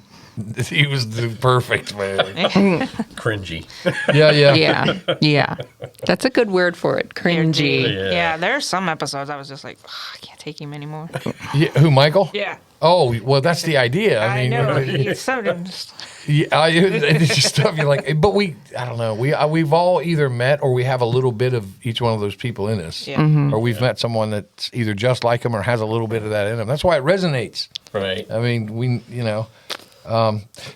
he was the perfect man. Cringy. Yeah. Yeah. That's a good word for it. Cringy. Yeah. There are some episodes I was just like, I can't take him anymore. Yeah, who, Michael? Yeah. Oh, well, that's the idea. I mean, know. He's so just, yeah, it's just stuff you're like, but I don't know. We've all either met or we have a little bit of each one of those people in us. Yeah. Mm-hmm. Or we've met someone that's either just like them or has a little bit of that in them. That's why it resonates. Right. I mean,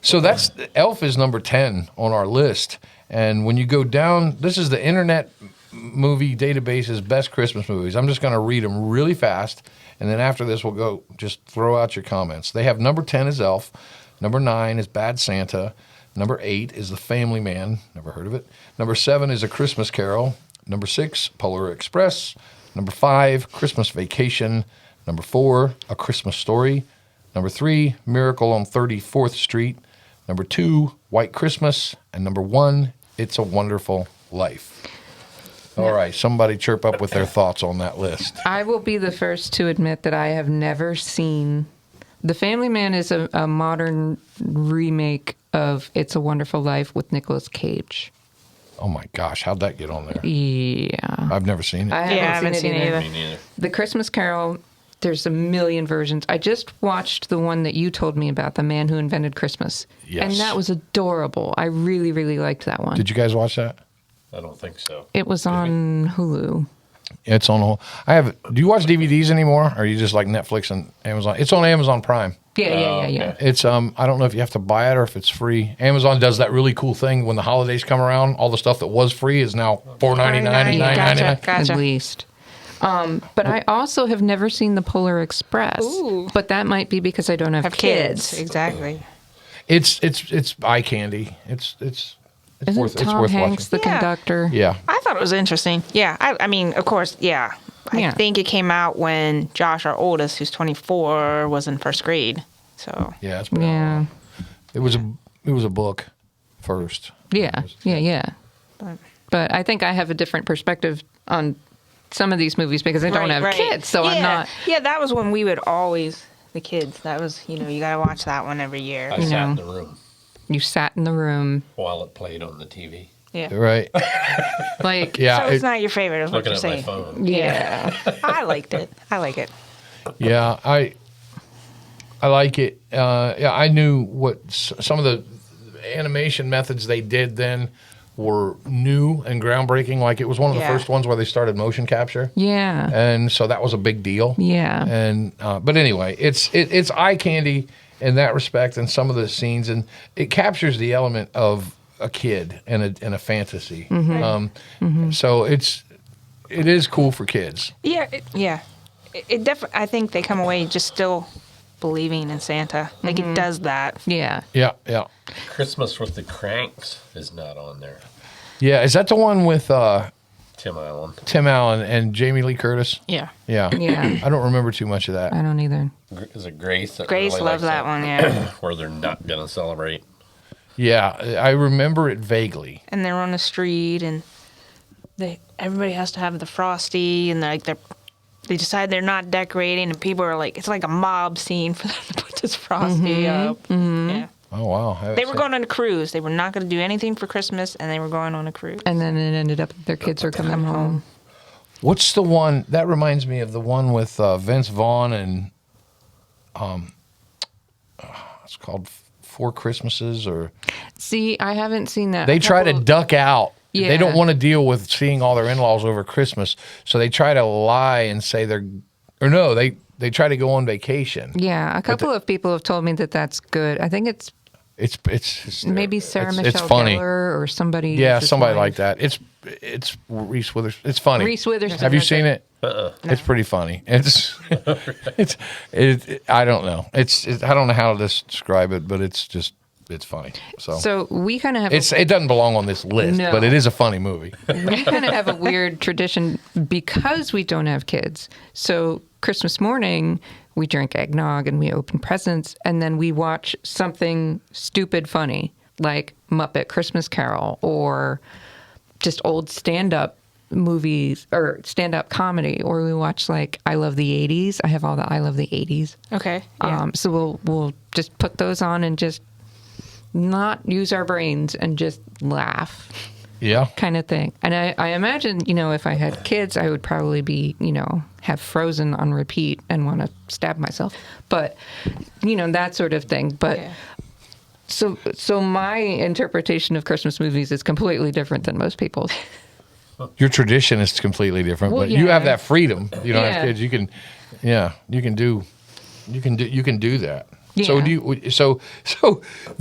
so that's Elf is number 10 on our list. And when you go down, this is the Internet Movie Database's best Christmas movies. I'm just going to read them really fast. And then after this, we'll go just throw out your comments. They have number 10 is Elf. Number 9 is Bad Santa. Number 8 is The Family Man. Never heard of it. Number 7 is A Christmas Carol. Number 6, Polar Express. Number 5, Christmas Vacation. Number 4, A Christmas Story. Number 3, Miracle on 34th Street. Number 2, White Christmas. And number 1, It's a Wonderful Life. All right, somebody chirp up with their thoughts on that list. I will be the first to admit that I have never seen. The Family Man is a modern remake of It's a Wonderful Life with Nicolas Cage. Oh my gosh, how'd that get on there? Yeah. I've never seen it. I haven't seen it either. Me neither. The Christmas Carol, there's a million versions. I just watched the one that you told me about, The Man Who Invented Christmas. Yes. And that was adorable. I really, really liked that one. Did you guys watch that? I don't think so. It was on Hulu. It's on the whole. Do you watch DVDs anymore? Or are you just like Netflix and Amazon? It's on Amazon Prime. Yeah. okay. It's I don't know if you have to buy it or if it's free. Amazon does that really cool thing when the holidays come around. All the stuff that was free is now $4.99 and $9.99. Gotcha. At least. But I also have never seen the Polar Express. Ooh. But that might be because I don't have kids. Exactly. It's eye candy. It's Isn't worth Tom Hanks watching. the Yeah. conductor? Yeah. I thought it was interesting. Yeah. I mean, of course, yeah. I think it came out when Josh, our oldest, who's 24, was in first grade. So Yeah. Yeah. It was a book first. Yeah. But I think I have a different perspective on some of these movies because I don't have kids, so I'm not. Yeah, that was when we would always the kids. That was you got to watch that one every year. I sat in the room You sat in the room, while it played on the TV. Yeah. Right. like Yeah. So it's not your favorite, is what Looking you're at my saying. phone. yeah. I liked it. I like it. Yeah, I like it. Yeah, I knew what some of the animation methods they did then were new and groundbreaking. Like it was one of the Yeah. first ones where they started motion capture, Yeah. and so that was a big deal. Yeah. And but anyway, it's eye candy in that respect, and some of the scenes, and it captures the element of a kid and a fantasy. So it is cool for kids. Yeah. It definitely. I think they come away just still believing in Santa. Like it does that. Yeah. Yeah. Christmas with the Cranks is not on there. Yeah, is that the one with Tim Allen. Tim Allen and Jamie Lee Curtis? Yeah. Yeah. Yeah. I don't remember too much of that. I don't either. Is it Grace? That Grace really loves likes that one. Yeah. Where they're not going to celebrate. Yeah, I remember it vaguely. And they're on the street, and everybody has to have the frosty, and they decide they're not decorating, and people are like, it's like a mob scene for them to put this frosty up. Yeah. Oh wow. They were going on a cruise. They were not going to do anything for Christmas, and they were going on a cruise. And then it ended up their kids are coming home. What's the one that reminds me of the one with Vince Vaughn and it's called Four Christmases or See, I haven't seen that. they try to duck out. Yeah. They don't want to deal with seeing all their in-laws over Christmas, so they try to lie and say they try to go on vacation. Yeah, a couple of people have told me that that's good. I think it's maybe Sarah Michelle it's funny. Gellar or somebody. Yeah, else's somebody wife. like that. It's Reese Witherspoon. It's funny. Reese Witherspoon. Have you that's seen it. it? It's pretty funny. I don't know. I don't know how to describe it, but it's just it's funny. So, So we kind of have it doesn't belong on this list, No. but it is a funny movie. we kind of have a weird tradition because we don't have kids. So Christmas morning, we drink eggnog and we open presents, and then we watch something stupid funny like Muppet Christmas Carol or just old stand-up movies or stand-up comedy, or we watch like I Love the 80s. I have all the I Love the 80s. Okay. Yeah. So we'll just put those on and just not use our brains and just laugh. Yeah. Kind of thing. And I imagine, if I had kids, I would probably be, have Frozen on repeat and want to stab myself. But, that sort of thing. But Yeah. so my interpretation of Christmas movies is completely different than most people's. Your tradition is completely different, Well, but you yeah. have that freedom. You don't have Yeah. kids. You can do that. So Yeah. so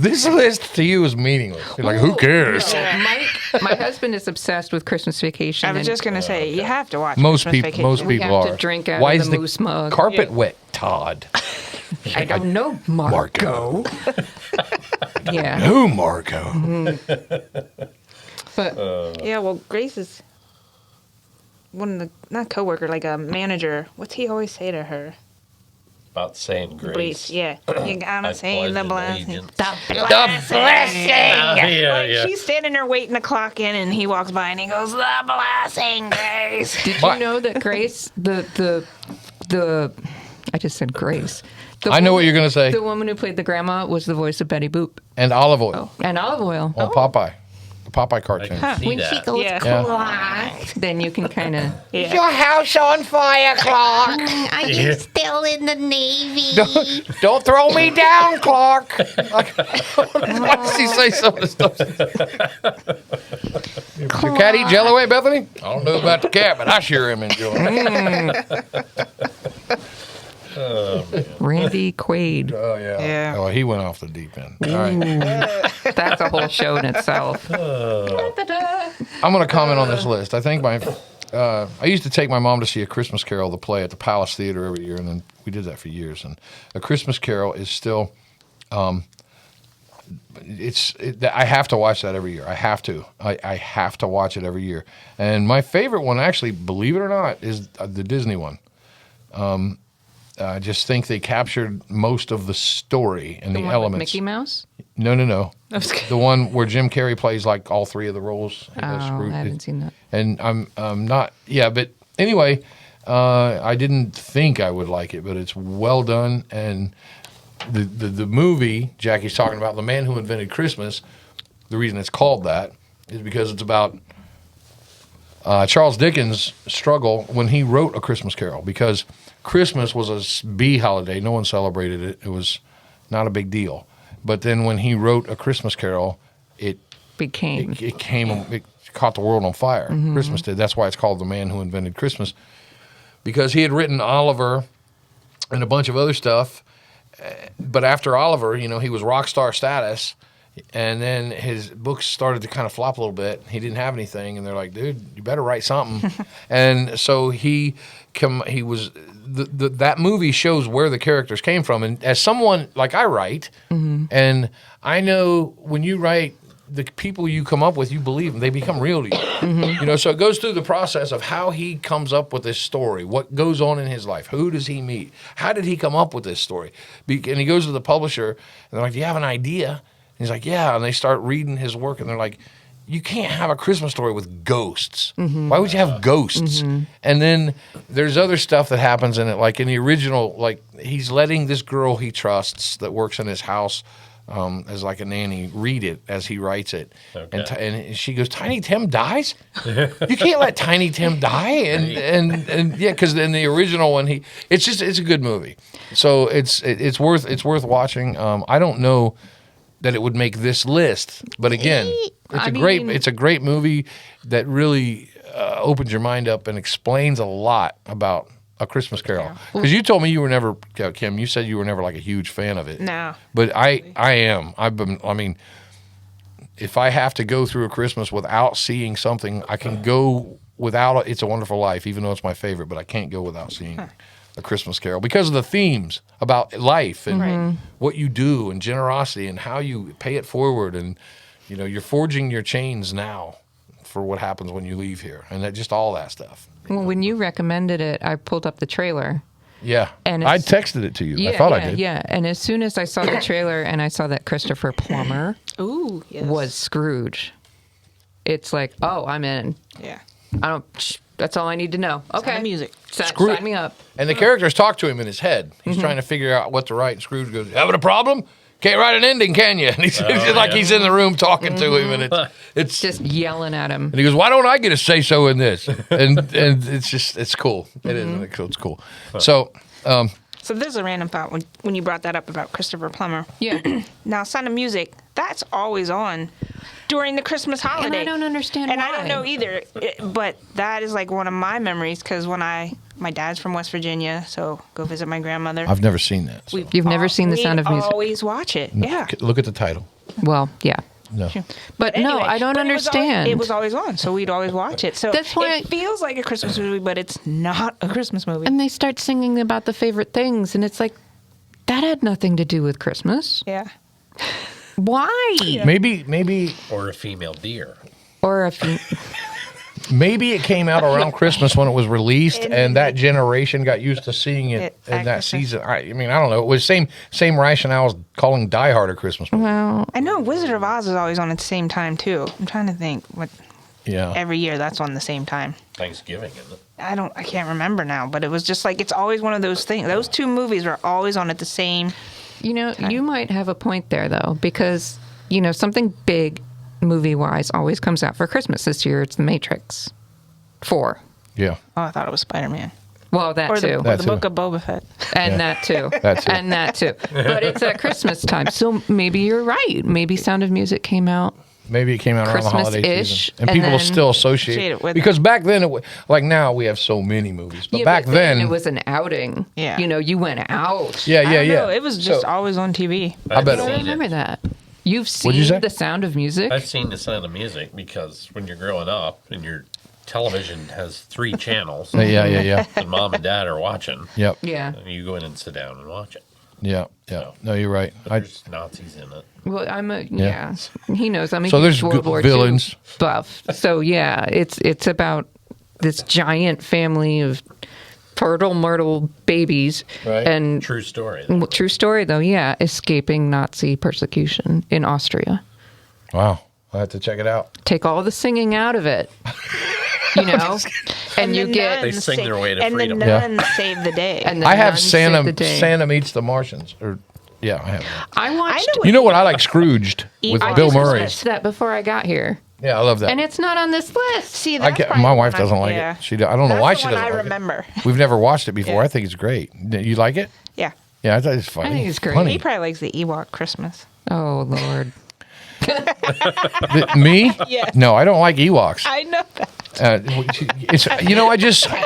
this list to you is meaningless. You're like, who cares? My husband is obsessed with Christmas Vacation. I was and just gonna say you have to watch Most Christmas people Vacation. We people have to are. drink out Why of is the the moose mug. carpet wet, Todd? I don't know, Marco. Yeah. Who, Marco? But Yeah, well, Grace is one of the not coworker, like a manager. What's he always say to her? About saying grace. Grace, yeah. You gotta I say pledge the blessing. allegiance. The blessing. Yeah. She's standing there waiting to clock in, and he walks by and he goes, "The blessing, Grace." did What? you know that Grace, the I just said Grace. I know what you're gonna say. The woman who played the grandma was the voice of Betty Boop. And olive oil And olive oil. on Popeye, the Popeye I cartoon. can see When she that. goes Yeah. Clark, then you can kind of. Yeah. Your house on fire, Clark. Are you still in the Navy? Don't throw me down, Clark. Why does he say some of the stuff? Your cat eat Jello, eh, Bethany? I don't know about the cat, but I sure am enjoying it. Randy Quaid. Oh, yeah. Yeah. Oh, he went off the deep end. All right. That's a whole show in itself. I'm going to comment on this list. I think I used to take my mom to see A Christmas Carol, the play, at the Palace Theater every year, and then we did that for years. And A Christmas Carol is still, I have to watch that every year. I have to. I have to watch it every year. And my favorite one, actually, believe it or not, is the Disney one. I just think they captured most of the story and the One with elements. Mickey Mouse? No. The one where Jim Carrey plays like all three of the roles. Oh, I haven't seen that. And I'm not. Yeah, but anyway, I didn't think I would like it, but it's well done. And the movie Jackie's talking about, The Man Who Invented Christmas. The reason it's called that is because it's about Charles Dickens' struggle when he wrote A Christmas Carol, because Christmas was a bee holiday. No one celebrated it. It was not a big deal. But then when he wrote A Christmas Carol, it caught the world on fire. Mm-hmm. Christmas did. That's why it's called The Man Who Invented Christmas, because he had written Oliver and a bunch of other stuff. But after Oliver, he was rock star status. And then his books started to kind of flop a little bit. He didn't have anything, and they're like, "Dude, you better write something." And so that movie shows where the characters came from. And as someone like I write, and I know when you write, the people you come up with, you believe them; they become real to you. So it goes through the process of how he comes up with this story, what goes on in his life, who does he meet, how did he come up with this story, and he goes to the publisher, and they're like, "Do you have an idea?" He's like, "Yeah," and they start reading his work, and they're like, "You can't have a Christmas story with ghosts. Why would you have ghosts?" And then there's other stuff that happens in it, like in the original, like he's letting this girl he trusts that works in his house as like a nanny read it as he writes it, and she goes, "Tiny Tim dies? You can't let Tiny Tim die!" And yeah, because in the original one, it's a good movie, so it's worth watching. I don't know that it would make this list, but again, it's a great movie that really opens your mind up and explains a lot about A Christmas Carol. Because you told me you were never, Kim, you said you were never like a huge fan of it. No. But I am. If I have to go through a Christmas without seeing something, I can go without It's a Wonderful Life, even though it's my favorite, but I can't go without seeing A Christmas Carol because of the themes about life and Right. what you do and generosity and how you pay it forward. And, you know, you're forging your chains now for what happens when you leave here. And that, just all that stuff. Well, when you recommended it, I pulled up the trailer. Yeah. And I it's- texted it to you. Yeah, I thought yeah, I did. Yeah, and as soon as I saw the trailer and I saw that Christopher Plummer Ooh, yes. was Scrooge, it's like, oh, I'm in. Yeah. That's all I need to know. Okay, Sound of Music. Scroo- sign me up. And the characters talk to him in his head. He's trying to figure out what to write. And Scrooge goes, "Having a problem? Can't write an ending, can you?" And he's just like he's in the room talking to him, and it's Just yelling at him. and he goes, "Why don't I get a say so in this?" And it's cool. It is. It's cool. So So there's a random thought when you brought that up about Christopher Plummer. Yeah. Now, Sound of Music, that's always on during the Christmas holiday. I don't understand And why. I don't know either. But that is like one of my memories because my dad's from West Virginia, so go visit my grandmother. I've never seen that. So. You've never seen The Sound of Music? Always watch it. Yeah. Look at the title. Well, yeah. No. But no, Anyway, I don't but understand. It was always on, so we'd always watch it. So That's why- it feels like a Christmas movie, but it's not a Christmas movie. And they start singing about the favorite things, and it's like, that had nothing to do with Christmas. Yeah. Why? Maybe Or a female deer. Or if you, maybe it came out around Christmas when it was released, And and that generation got used to seeing it At in that Christmas. season. I mean, I don't know. It was same rationale as calling Die Hard a Christmas movie. well, I know Wizard of Oz is always on at the same time, too. I'm trying to think what Yeah. every year that's on the same time. Thanksgiving, isn't it? I can't remember now, but it was just like it's always one of those things. Those two movies were always on at the same. you might have a point there, though, because, something big movie-wise always comes out for Christmas. This year, it's The Matrix 4. Yeah. Oh, I thought it was Spider-Man. Well, that Or too. the That too. Book of Boba Fett. And Yeah. that too. That too. And that too. But it's at Christmas time. So maybe you're right. Maybe Sound of Music came out. Maybe it came out around the holiday Christmas-ish, season, and and people will then still associate associate it with because back then, like now, we have so many movies, but back then, it was an outing. Yeah. You went out. yeah, I yeah, don't yeah. know, it was just So, always on TV. I bet I it don't was. remember that. You've What'd you say? seen The Sound of Music? I've seen The Sound of Music because when you're growing up and your television has 3 channels Yeah. and mom and dad are watching, Yep. Yeah. and you go in and sit down and watch it. Yeah. No, you're right. There's Nazis in it. Well, Yeah. yeah. He knows. I'm a So there's huge World War villains. II buff. So yeah, it's about this giant family of fertile, myrtle babies, Right. and True story. well, true story though. Yeah, escaping Nazi persecution in Austria. Wow. I have to check it out. Take all the singing out of it, and you the get. They nuns sing their way to and freedom. the Yeah. nuns save the day. And the I have nuns save the day. Santa Meets the Martians, or yeah, I have. That. I watched. know You know what I like? Scrooged with I Bill just Murray. watched that before I got here, Yeah, I love that. and it's not on this list. See, I that's can't, probably my the wife one doesn't like yeah. it. I don't know That's why the she one doesn't I like remember. it. We've never watched it before. Yeah. I think it's great. You like it? Yeah. Yeah, I thought it's funny. I think it's great. Funny. He probably likes the Ewok Christmas. Oh Lord. Me? Yes. No, I don't like Ewoks. I know that.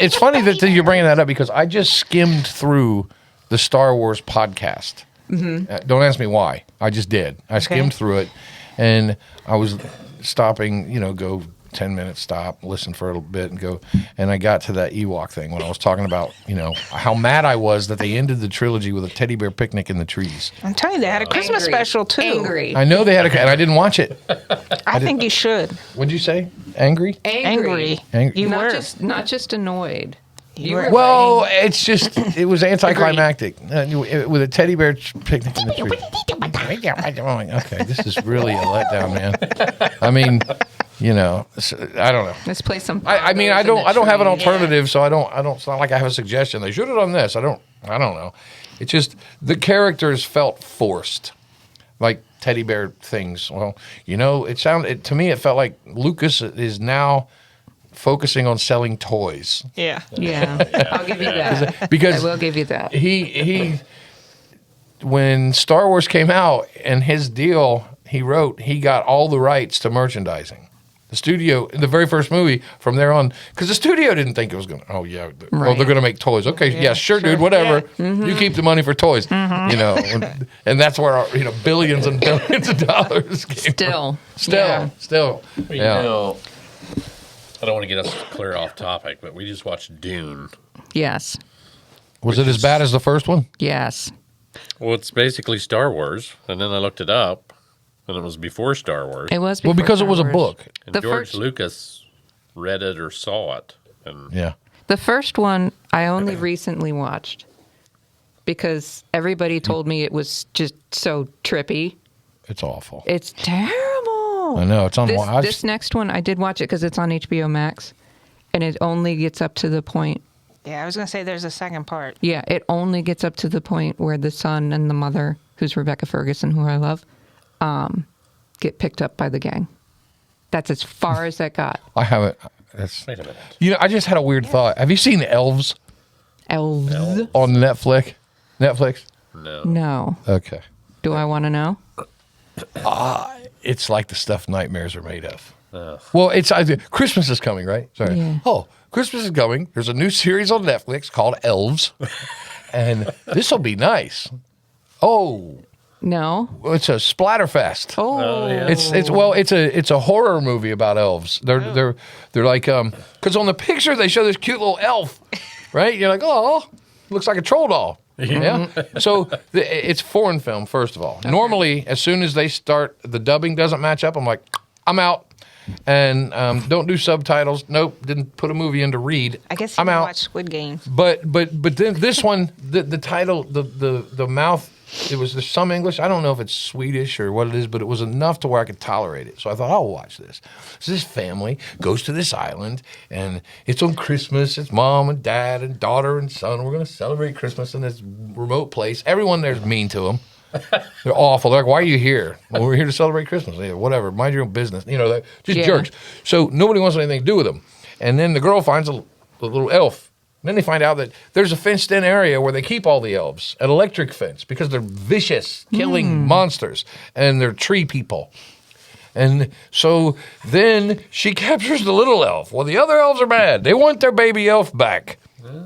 It's funny that you're bringing that up because I just skimmed through the Star Wars podcast. Don't ask me why. I just did. I skimmed through it, and I was stopping. Go 10 minutes, stop, listen for a little bit, and go. And I got to that Ewok thing when I was talking about how mad I was that they ended the trilogy with a teddy bear picnic in the trees. I'm telling you, they had a Christmas Angry. special too. Angry. I know they had and I didn't watch it. I think you should. What'd you say? Angry? Angry. Angry. You were. Not just annoyed. You were. Well, it's just, it was anticlimactic with a teddy bear picnic in the tree. Okay, this is really a letdown, man. I mean, I don't know. Let's play some. I mean, I don't have an alternative, so I don't. It's not like I have a suggestion. They should have done this. I don't know. It's just the characters felt forced, like teddy bear things. Well, to me, it felt like Lucas is now focusing on selling toys. Yeah. Yeah, I'll give you that. Because I will give you that. he when Star Wars came out and his deal he got all the rights to merchandising. The studio in the very first movie from there on, because the studio didn't think it was going to, they're going to make toys. Okay, yeah, sure, dude, whatever. You keep the money for toys, and that's where billions and billions of dollars came from. Still. Well, I don't want to get us clear off topic, but we just watched Dune. Yes. Was it as bad as the first one? Yes. Well, it's basically Star Wars, and then I looked it up, and it was before Star Wars. It was Well, before because it Star was a Wars. book. And the George first- Lucas read it or saw it. And Yeah. The first one I only recently watched because everybody told me it was just so trippy. It's awful. It's terrible. I know. It's on. This next one, I did watch it because it's on HBO Max, and it only gets up to the point. Yeah, I was gonna say there's a second part. Yeah, it only gets up to the point where the son and the mother, who's Rebecca Ferguson, who I love, get picked up by the gang. That's as far as that got. I haven't. That's. wait a minute. You know, I just had a weird thought. Have you seen Elves Elves? on Netflix? Netflix. No. No. Okay. Do I want to know? It's like the stuff nightmares are made of. Well, it's Christmas is coming, right? Sorry. Yeah. Oh, Christmas is coming. There's a new series on Netflix called Elves, and this will be nice. Oh, No. it's a splatterfest. Oh. yeah. It's a horror movie about elves. They're like because on the picture they show this cute little elf, right? You're like, oh, looks like a troll doll. Yeah. So it's foreign film, first of all. Normally, as soon as they start, the dubbing doesn't match up. I'm like, I'm out. And don't do subtitles. Nope, didn't put a movie in to read. I guess you I'm can out. watch Squid Game. But then this one, the title, the mouth, it was there's some English. I don't know if it's Swedish or what it is, but it was enough to where I could tolerate it. So I thought, I'll watch this. So this family goes to this island, and it's on Christmas. It's mom and dad and daughter and son. We're going to celebrate Christmas in this remote place. Everyone there's mean to them. They're awful. They're like, why are you here? Well, we're here to celebrate Christmas. Yeah, whatever. Mind your own business. You know, they're just Yeah. jerks. So nobody wants anything to do with them. And then the girl finds a little elf. And then they find out that there's a fenced-in area where they keep all the elves, an electric fence, because they're vicious, killing monsters, and they're tree people. And so then she captures the little elf. Well, the other elves are mad. They want their baby elf back.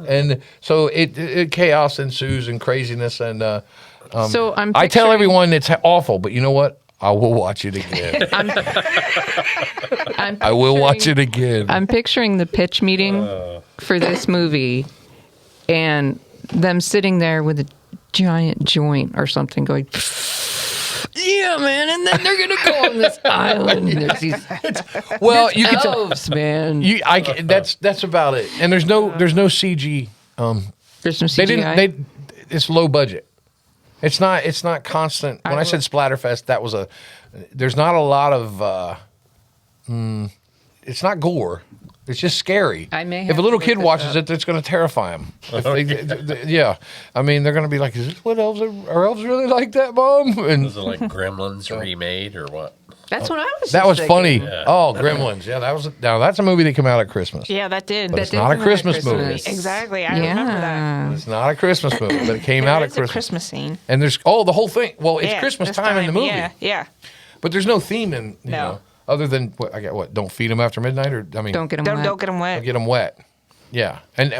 And so it chaos ensues and craziness. And So I'm. I tell picturing- everyone it's awful, but you know what? I will watch it again. I'm I will watch picturing- it again. I'm picturing the pitch meeting for this movie, and them sitting there with a giant joint or something, going, "Yeah, man!" And then they're gonna go on this island. And there's these Well, you can tell. elves, man. That's about it. And there's no CG. There's some They CGI. didn't. It's low budget. It's not constant. When I said Splatterfest, that was there's not a lot of. It's not gore. It's just scary. I may if have a little to kid look this watches up. it, it's going to terrify him. Yeah, I mean, they're going to be like, "Is this what elves are elves really like that, Mom?" And Was it like Gremlins remade or what? That's what I was. that just was funny. thinking. Oh, Gremlins. Yeah, that's a movie that came out at Christmas. Yeah, that did. But it's did not a come out at Christmas movie. Christmas. Exactly. I remember that. It's not a Christmas movie, but it came out There at is a Christmas. Christmas scene. And there's the whole thing. Well, it's Yeah, Christmas this time in the movie, Yeah. but there's no theme in you No. know, other than don't feed them after midnight, or I mean, Don't get them. Don't get them wet. get them wet. Yeah, and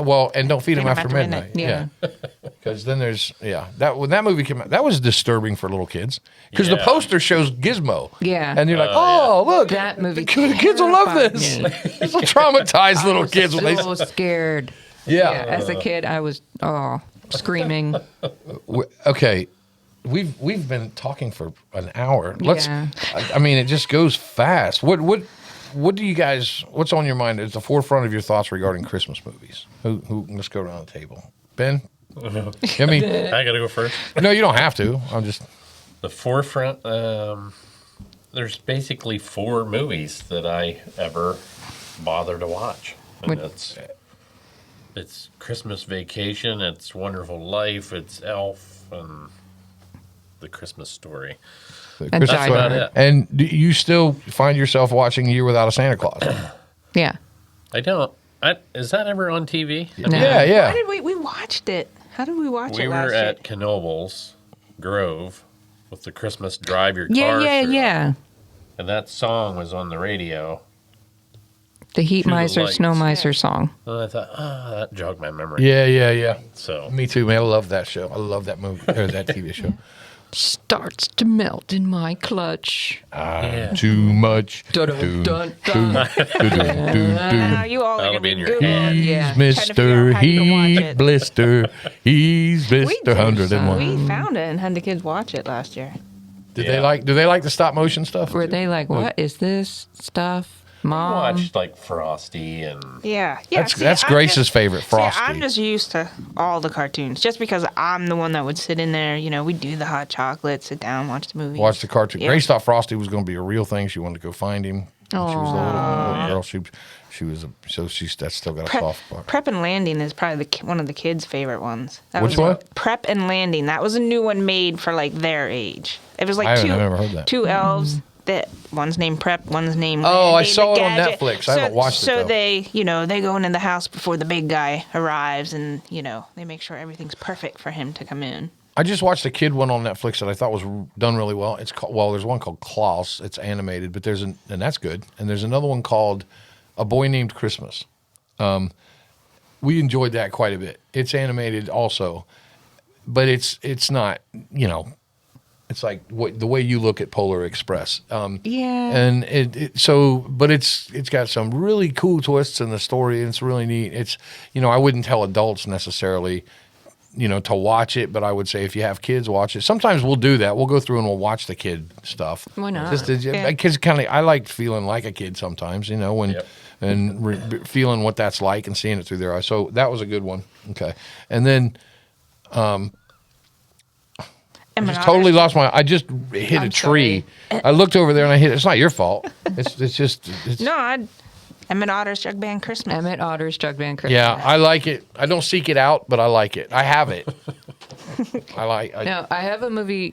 don't feed them 'em after after midnight. midnight. Yeah. Because then there's when that movie came out, that was distrauring for little kids because the Yeah. poster shows Gizmo. Yeah. and you're like, oh look, That movie. the kids will love this. terrified me. This will traumatize little kids when they. So scared. Yeah. As a kid, I was screaming. Okay, we've been talking for an hour. Let's. Yeah. I mean, it just goes fast. What do you guys? What's on your mind at the forefront of your thoughts regarding Christmas movies? Who? Let's go around the table. Ben. I mean, I got to go first. no, you don't have to. I'm just. The forefront. There's basically 4 movies that I ever bother to watch, and it's Christmas Vacation, it's Wonderful Life, it's Elf, and The Christmas Story. And Christmas Die Story. Hard. And do you still find yourself watching Year Without a Santa Claus? Yeah. I don't. Is that ever on TV? No. Yeah. Why did we watched it? How did we watch We it were last at year? Knoebels Grove with the Christmas Drive Your Car Yeah. through. Yeah. And that song was on the radio. The Heat Through the Miser, Lights. Snow Miser song. And I thought, that jogged my memory. Yeah. So Me too, man. I love that show. I love that movie or that TV show. starts to melt in my clutch. Too much. Dun, dun, dun. You all are That'll gonna be in your Googling. head. He's Yeah. Mr. Trying to figure out how you can watch Heat it. Blister. He's We Mr. 101. We found it and had the kids watch it last year. Do they like the stop motion stuff? Were they like, what is this stuff? Mom? Watched like Frosty and Yeah. That's Grace's favorite, Frosty. I'm just used to all the cartoons, just because I'm the one that would sit in there. We do the hot chocolate, sit down, watch the movie. Watch the cartoon. Yeah. Grace thought Frosty was going to be a real thing. She wanted to go find him. When she was a little girl. That's still got a soft spot. Prep and Landing is probably one of the kids' favorite ones. That Which was one? Prep and Landing. That was a new one made for like their age. It was like I've never heard that. two elves. That one's named Prep, one's named. Oh, I Landing, saw the it on gadget. Netflix. I haven't watched it, So though. they go into the house before the big guy arrives, and they make sure everything's perfect for him to come in. I just watched a kid one on Netflix that I thought was done really well. It's called, there's one called Klaus. It's animated, but and that's good. And there's another one called A Boy Named Christmas. We enjoyed that quite a bit. It's animated also, but it's not, it's like the way you look at Polar Express. Yeah. And but it's got some really cool twists in the story, and it's really neat. It's, I wouldn't tell adults necessarily, to watch it, but I would say if you have kids, watch it. Sometimes we'll do that. We'll go through and we'll watch the kid stuff. Why not? Kids I like feeling like a kid sometimes, when Yep. and feeling what that's like and seeing it through their eyes. So that was a good one. Okay, and then I just totally lost I just hit a tree. I looked over there and I hit it. It's not your fault. It's No, Emmett Otter's Jug Band Christmas. Emmett Otter's Jug Band Christmas. yeah, I like it. I don't seek it out, but I like it. I have it. No, I have a movie,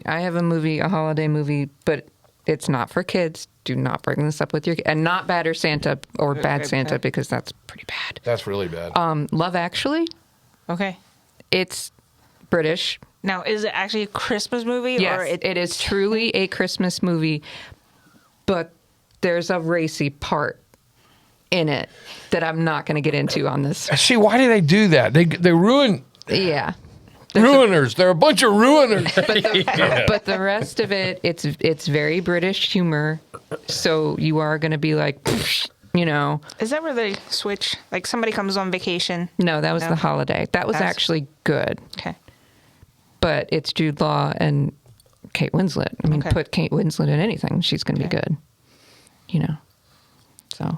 a holiday movie, but it's not for kids. Do not bring this up with your kids. And not Bad or Santa or Bad Santa, because that's pretty bad. That's really bad. Love Actually, Okay. it's British. Now, is it actually a Christmas movie? Yes, Or it is truly a Christmas movie, but there's a racy part in it that I'm not going to get into on this. See, why do they do that? They ruin Yeah. ruiners. They're a bunch of ruiners. But the rest of it, it's very British humor. So you are going to be like, Is that where they switch? Like somebody comes on vacation? No, that was No. The Holiday. That was That's- actually good. Okay. But it's Jude Law and Kate Winslet. I mean, Okay. put Kate Winslet in anything, she's going to be good. So,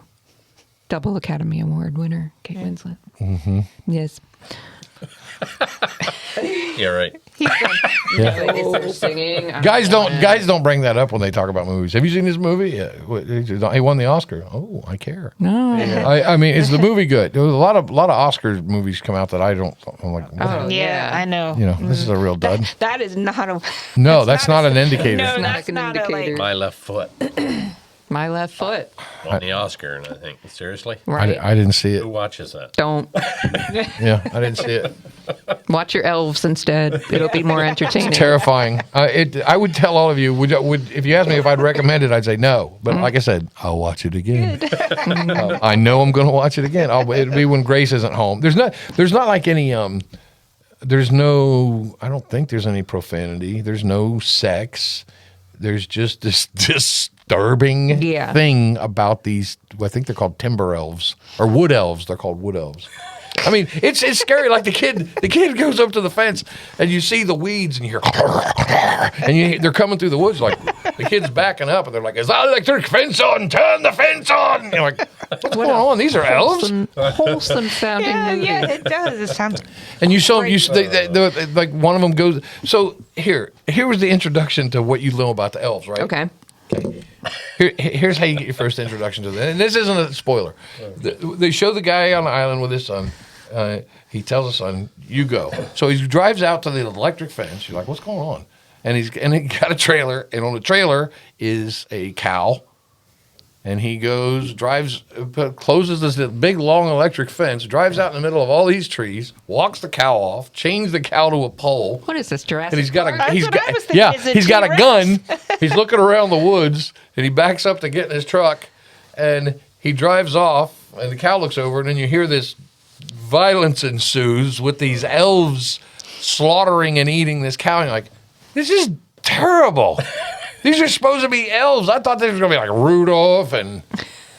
double Academy Award winner, Kate Winslet. Mm-hmm. Yes. yeah, right. Singing. Guys don't bring that up when they talk about movies. Have you seen this movie? He won the Oscar. Oh, I care. No. I mean, is the movie good? There was a lot of Oscar movies come out that I'm like, what? Oh, Yeah, I know. This is a real dud. That is not a. No, that's not an indicator. No, not that's an not indicator. My Left Foot My Left Foot. won the Oscar, and I think seriously, Right. I didn't see who it. watches that? Don't. Yeah, I didn't see it. Watch your Elves instead. It'll be more entertaining. Terrifying. I would tell all of you, would if you asked me if I'd recommend it, I'd say no. But like I said, I'll watch it again. I know I'm going to watch it again. It'll be when Grace isn't home. There's not like any there's no, I don't think there's any profanity. There's no sex. There's just this disturbing thing about these, I think they're called timber elves or wood elves. They're called wood elves. I mean, it's scary. Like the kid goes up to the fence and you see the weeds and you hear, and they're coming through the woods. Like the kid's backing up and they're like, "Is that electric fence on? Turn the fence on!" And you're like, "What's going on? These are elves." Wholesome sounding movie. Yeah, it does. It sounds. And like one of them goes. So here was the introduction to what you know about the elves, right? Okay. Here's how you get your first introduction to them. And this isn't a spoiler. They show the guy on the island with his son. He tells his son, "You go." So he drives out to the electric fence. You're like, "What's going on?" And he got a trailer, and on the trailer is a cow. And he closes this big long electric fence, drives out in the middle of all these trees, walks the cow off, chains the cow to a pole. What is this, Jurassic And he's got Park? he's got a gun. He's looking around the woods, and he backs up to get in his truck, and he drives off, and the cow looks over, and then you hear this violence ensues with these elves slaughtering and eating this cow. And you're like, this is terrible. These are supposed to be elves. I thought they were going to be like Rudolph and...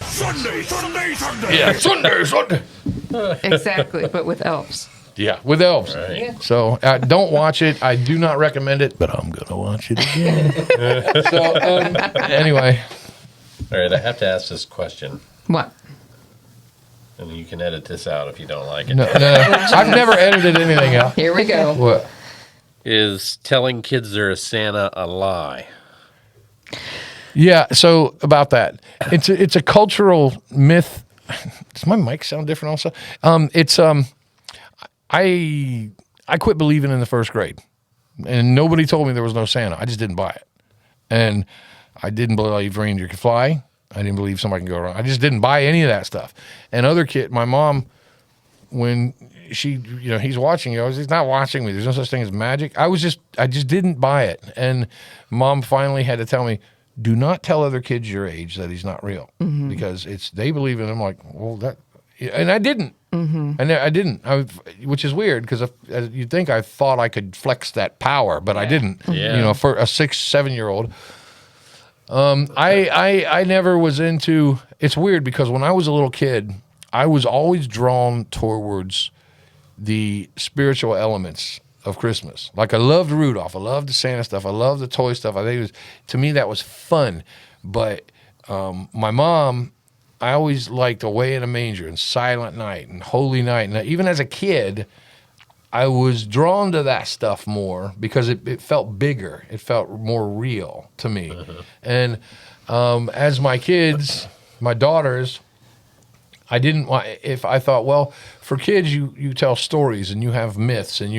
Sunday. Yeah, Sunday. Exactly, but with elves. Yeah, with elves. Right. Yeah. So don't watch it. I do not recommend it, but I'm going to watch it again. So anyway. All right, I have to ask this question, What? and you can edit this out if you don't like it. No, I've never edited anything out. Here we go. What? Is telling kids they're a Santa a lie? Yeah, so about that. It's a cultural myth. Does my mic sound different also? I quit believing in the first grade. And nobody told me there was no Santa. I just didn't buy it. And I didn't believe reindeer could fly. I didn't believe somebody can go around. I just didn't buy any of that stuff. And other kid, my mom, when she, he's watching you. He's not watching me. There's no such thing as magic. I just didn't buy it. And Mom finally had to tell me, do not tell other kids your age that he's not real, because they believe in him. Like, well, and I didn't. And I didn't, which is weird because you'd think I thought I could flex that power, but I didn't. Yeah. For a 6-7-year-old. I never was into. It's weird because when I was a little kid, I was always drawn towards the spiritual elements of Christmas. Like I loved Rudolph, I loved the Santa stuff, I loved the toy stuff. I think to me that was fun. But my mom, I always liked Away in a Manger and Silent Night and Holy Night. And even as a kid, I was drawn to that stuff more because it felt bigger. It felt more real to me. And as my kids, my daughters, I didn't want, I thought, well, for kids, you tell stories and you have myths and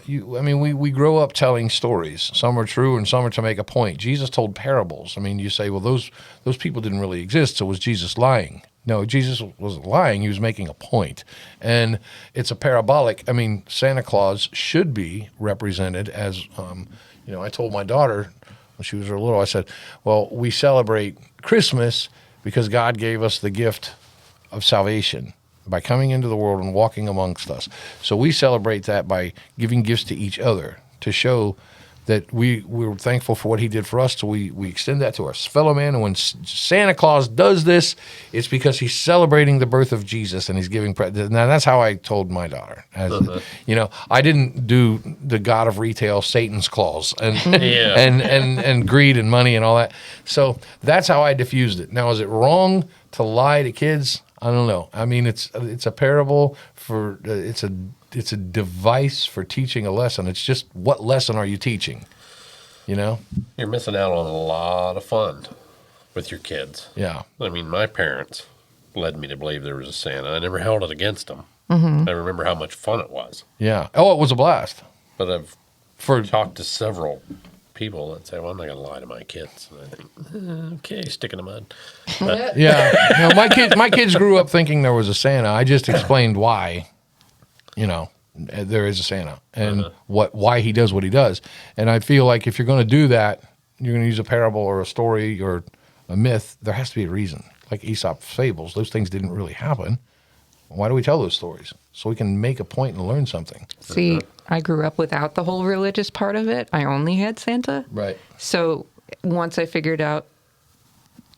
we grow up telling stories. Some are true and some are to make a point. Jesus told parables. You say, well, those people didn't really exist, so was Jesus lying? No, Jesus wasn't lying. He was making a point. And it's a parabolic. Santa Claus should be represented as, I told my daughter when she was little, I said, well, we celebrate Christmas because God gave us the gift of salvation by coming into the world and walking amongst us. So we celebrate that by giving gifts to each other to show that we're thankful for what he did for us. So we extend that to our fellow man. And when Santa Claus does this, it's because he's celebrating the birth of Jesus and he's giving now that's how I told my daughter. I didn't do the God of retail, Satan's clause and and greed and money and all that. So that's how I diffused it. Now, is it wrong to lie to kids? I don't know. It's a parable for it's a device for teaching a lesson. It's just, what lesson are you teaching? You're missing out on a lot of fun with your kids. Yeah. My parents led me to believe there was a Santa. I never held it against them. I remember how much fun it was. Yeah. Oh, it was a blast. But I've talked to several people that say, well, I'm not going to lie to my kids. And I think, okay, stick in the mud. But, yeah. My kids grew up thinking there was a Santa. I just explained why, there is a Santa and why he does what he does. And I feel like if you're going to do that, you're going to use a parable or a story or a myth, there has to be a reason. Like Aesop's fables, those things didn't really happen. Why do we tell those stories? So we can make a point and learn something. See, I grew up without the whole religious part of it. I only had Santa. Right. So once I figured out,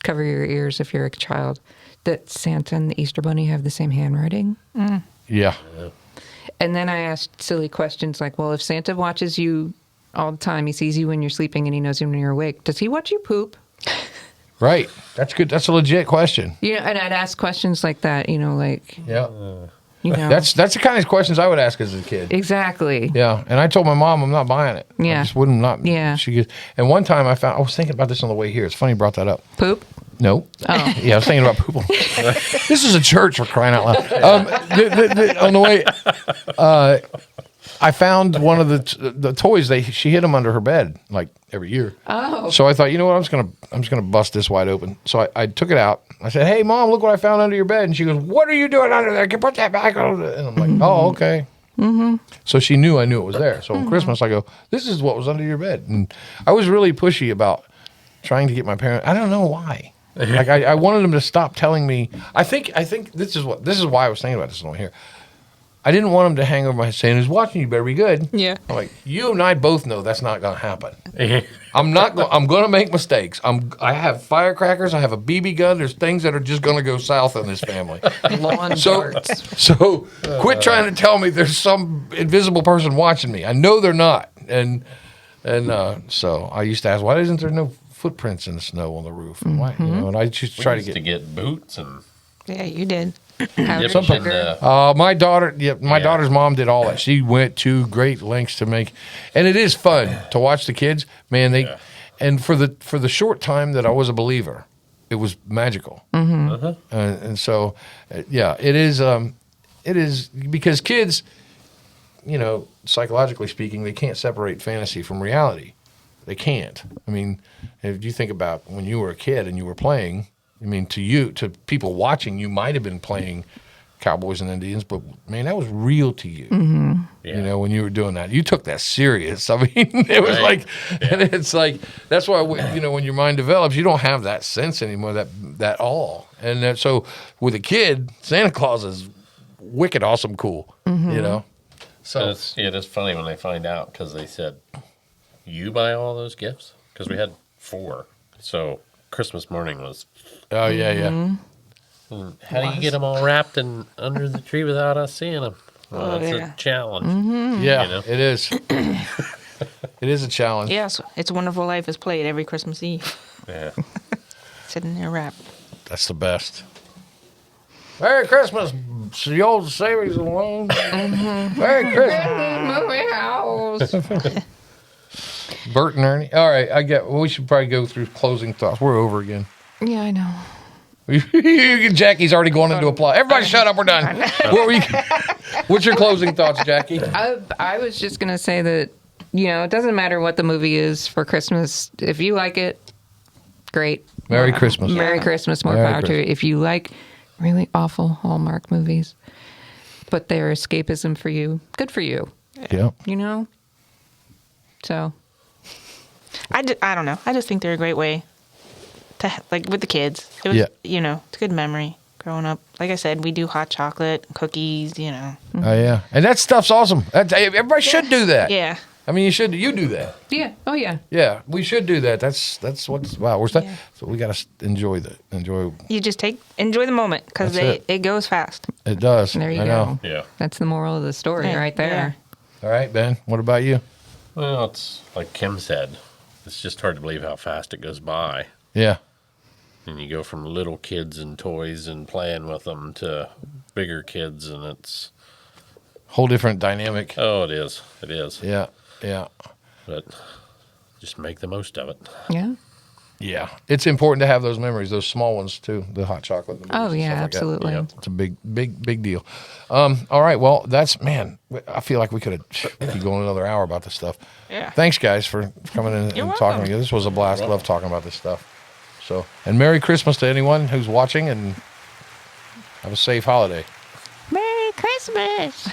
cover your ears if you're a child, that Santa and the Easter Bunny have the same handwriting. Yeah. And then I asked silly questions like, well, if Santa watches you all the time, he sees you when you're sleeping and he knows you when you're awake, does he watch you poop? Right. That's good. That's a legit question. And I'd ask questions like that, Yeah. That's the kind of questions I would ask as a kid. Exactly. Yeah. And I told my mom I'm not buying it. Yeah. I just wouldn't not. Yeah. And one time I was thinking about this on the way here. It's funny you brought that up. Poop? No. Oh. Yeah, I was thinking about poop. This is a church, for crying out loud. On the way, I found one of the toys. She hid them under her bed like every year. Oh. So I thought, you know what? I'm just gonna bust this wide open. So I took it out. I said, "Hey, Mom, look what I found under your bed." And she goes, "What are you doing under there? Can you put that back on?" And I'm like, "Oh, okay." Mm-hmm. So she knew I knew it was there. So on Christmas, I go, "This is what was under your bed." And I was really pushy about trying to get my parents. I don't know why. Like I wanted them to stop telling me. I think this is why I was thinking about this one here. I didn't want them to hang over my head saying, "Who's watching? You better be good." Yeah. I'm like, you and I both know that's not going to happen. I'm not. I'm going to make mistakes. I have firecrackers. I have a BB gun. There's things that are just going to go south in this family. Lawn darts. So quit trying to tell me there's some invisible person watching me. I know they're not. And so I used to ask, why isn't there no footprints in the snow on the roof? And why, and I just try to get boots and Yeah, you did. Powdered dip in sugar. the, my daughter's mom did all that. She went to great lengths to make, and it is fun to watch the kids. Man, and for the short time that I was a believer, it was magical. And so, it is because kids, psychologically speaking, they can't separate fantasy from reality. They can't. I mean, if you think about when you were a kid and you were playing. I mean, to people watching, you might have been playing Cowboys and Indians, but man, that was real to you. yeah. When you were doing that, you took that serious. I mean, it was and it's like that's why when your mind develops, you don't have that sense anymore, that awe. And so with a kid, Santa Claus is wicked, awesome, cool. So it's funny when they find out because they said, "You buy all those gifts?" Because we had 4, so Christmas morning was. Oh yeah. How do you get them all wrapped and under the tree without us seeing them? Well, that's a challenge. Yeah, it is. It is a challenge. Yes, It's a Wonderful Life is played every Christmas Eve. Yeah. Sitting there wrapped. That's the best. Merry Christmas, the old savings alone. Merry Christmas. Movie house. Bert and Ernie. All right, we should probably go through closing thoughts. We're over again. Yeah, I know. Jackie's already going into applause. Everybody shut up, we're done. What's your closing thoughts, Jackie? I was just going to say that, it doesn't matter what the movie is for Christmas. If you like it, great. Merry Christmas. Merry Christmas. More Merry power to you. If you like really awful Hallmark movies, but they're escapism for you, good for you. Yeah. So. I don't know. I just think they're a great way to, with the kids. It was, it's a good memory growing up. Like I said, we do hot chocolate, cookies, Oh, yeah. And that stuff's awesome. Everybody should do that. Yeah. I mean, you do that. Yeah. Oh, yeah. Yeah, we should do that. That's what's, wow. So we got to enjoy that. You just enjoy the moment because it goes fast. It does. There you I know. go. Yeah. That's the moral of the story right there. All right, Ben, what about you? Well, it's like Kim said. It's just hard to believe how fast it goes by. Yeah. And you go from little kids and toys and playing with them to bigger kids, and it's Whole different dynamic. Oh, it is. It is. Yeah. But just make the most of it. Yeah. Yeah. It's important to have those memories, those small ones too, the hot chocolate. And the Oh, movies and yeah, stuff like that. absolutely. Yeah, it's a big deal. All right. Well, I feel like we could keep going another hour about this stuff. Yeah. Thanks, guys, for coming in and You're talking welcome. to me. This was a blast. Love talking about this stuff. So, and Merry Christmas to anyone who's watching, and have a safe holiday. Merry Christmas.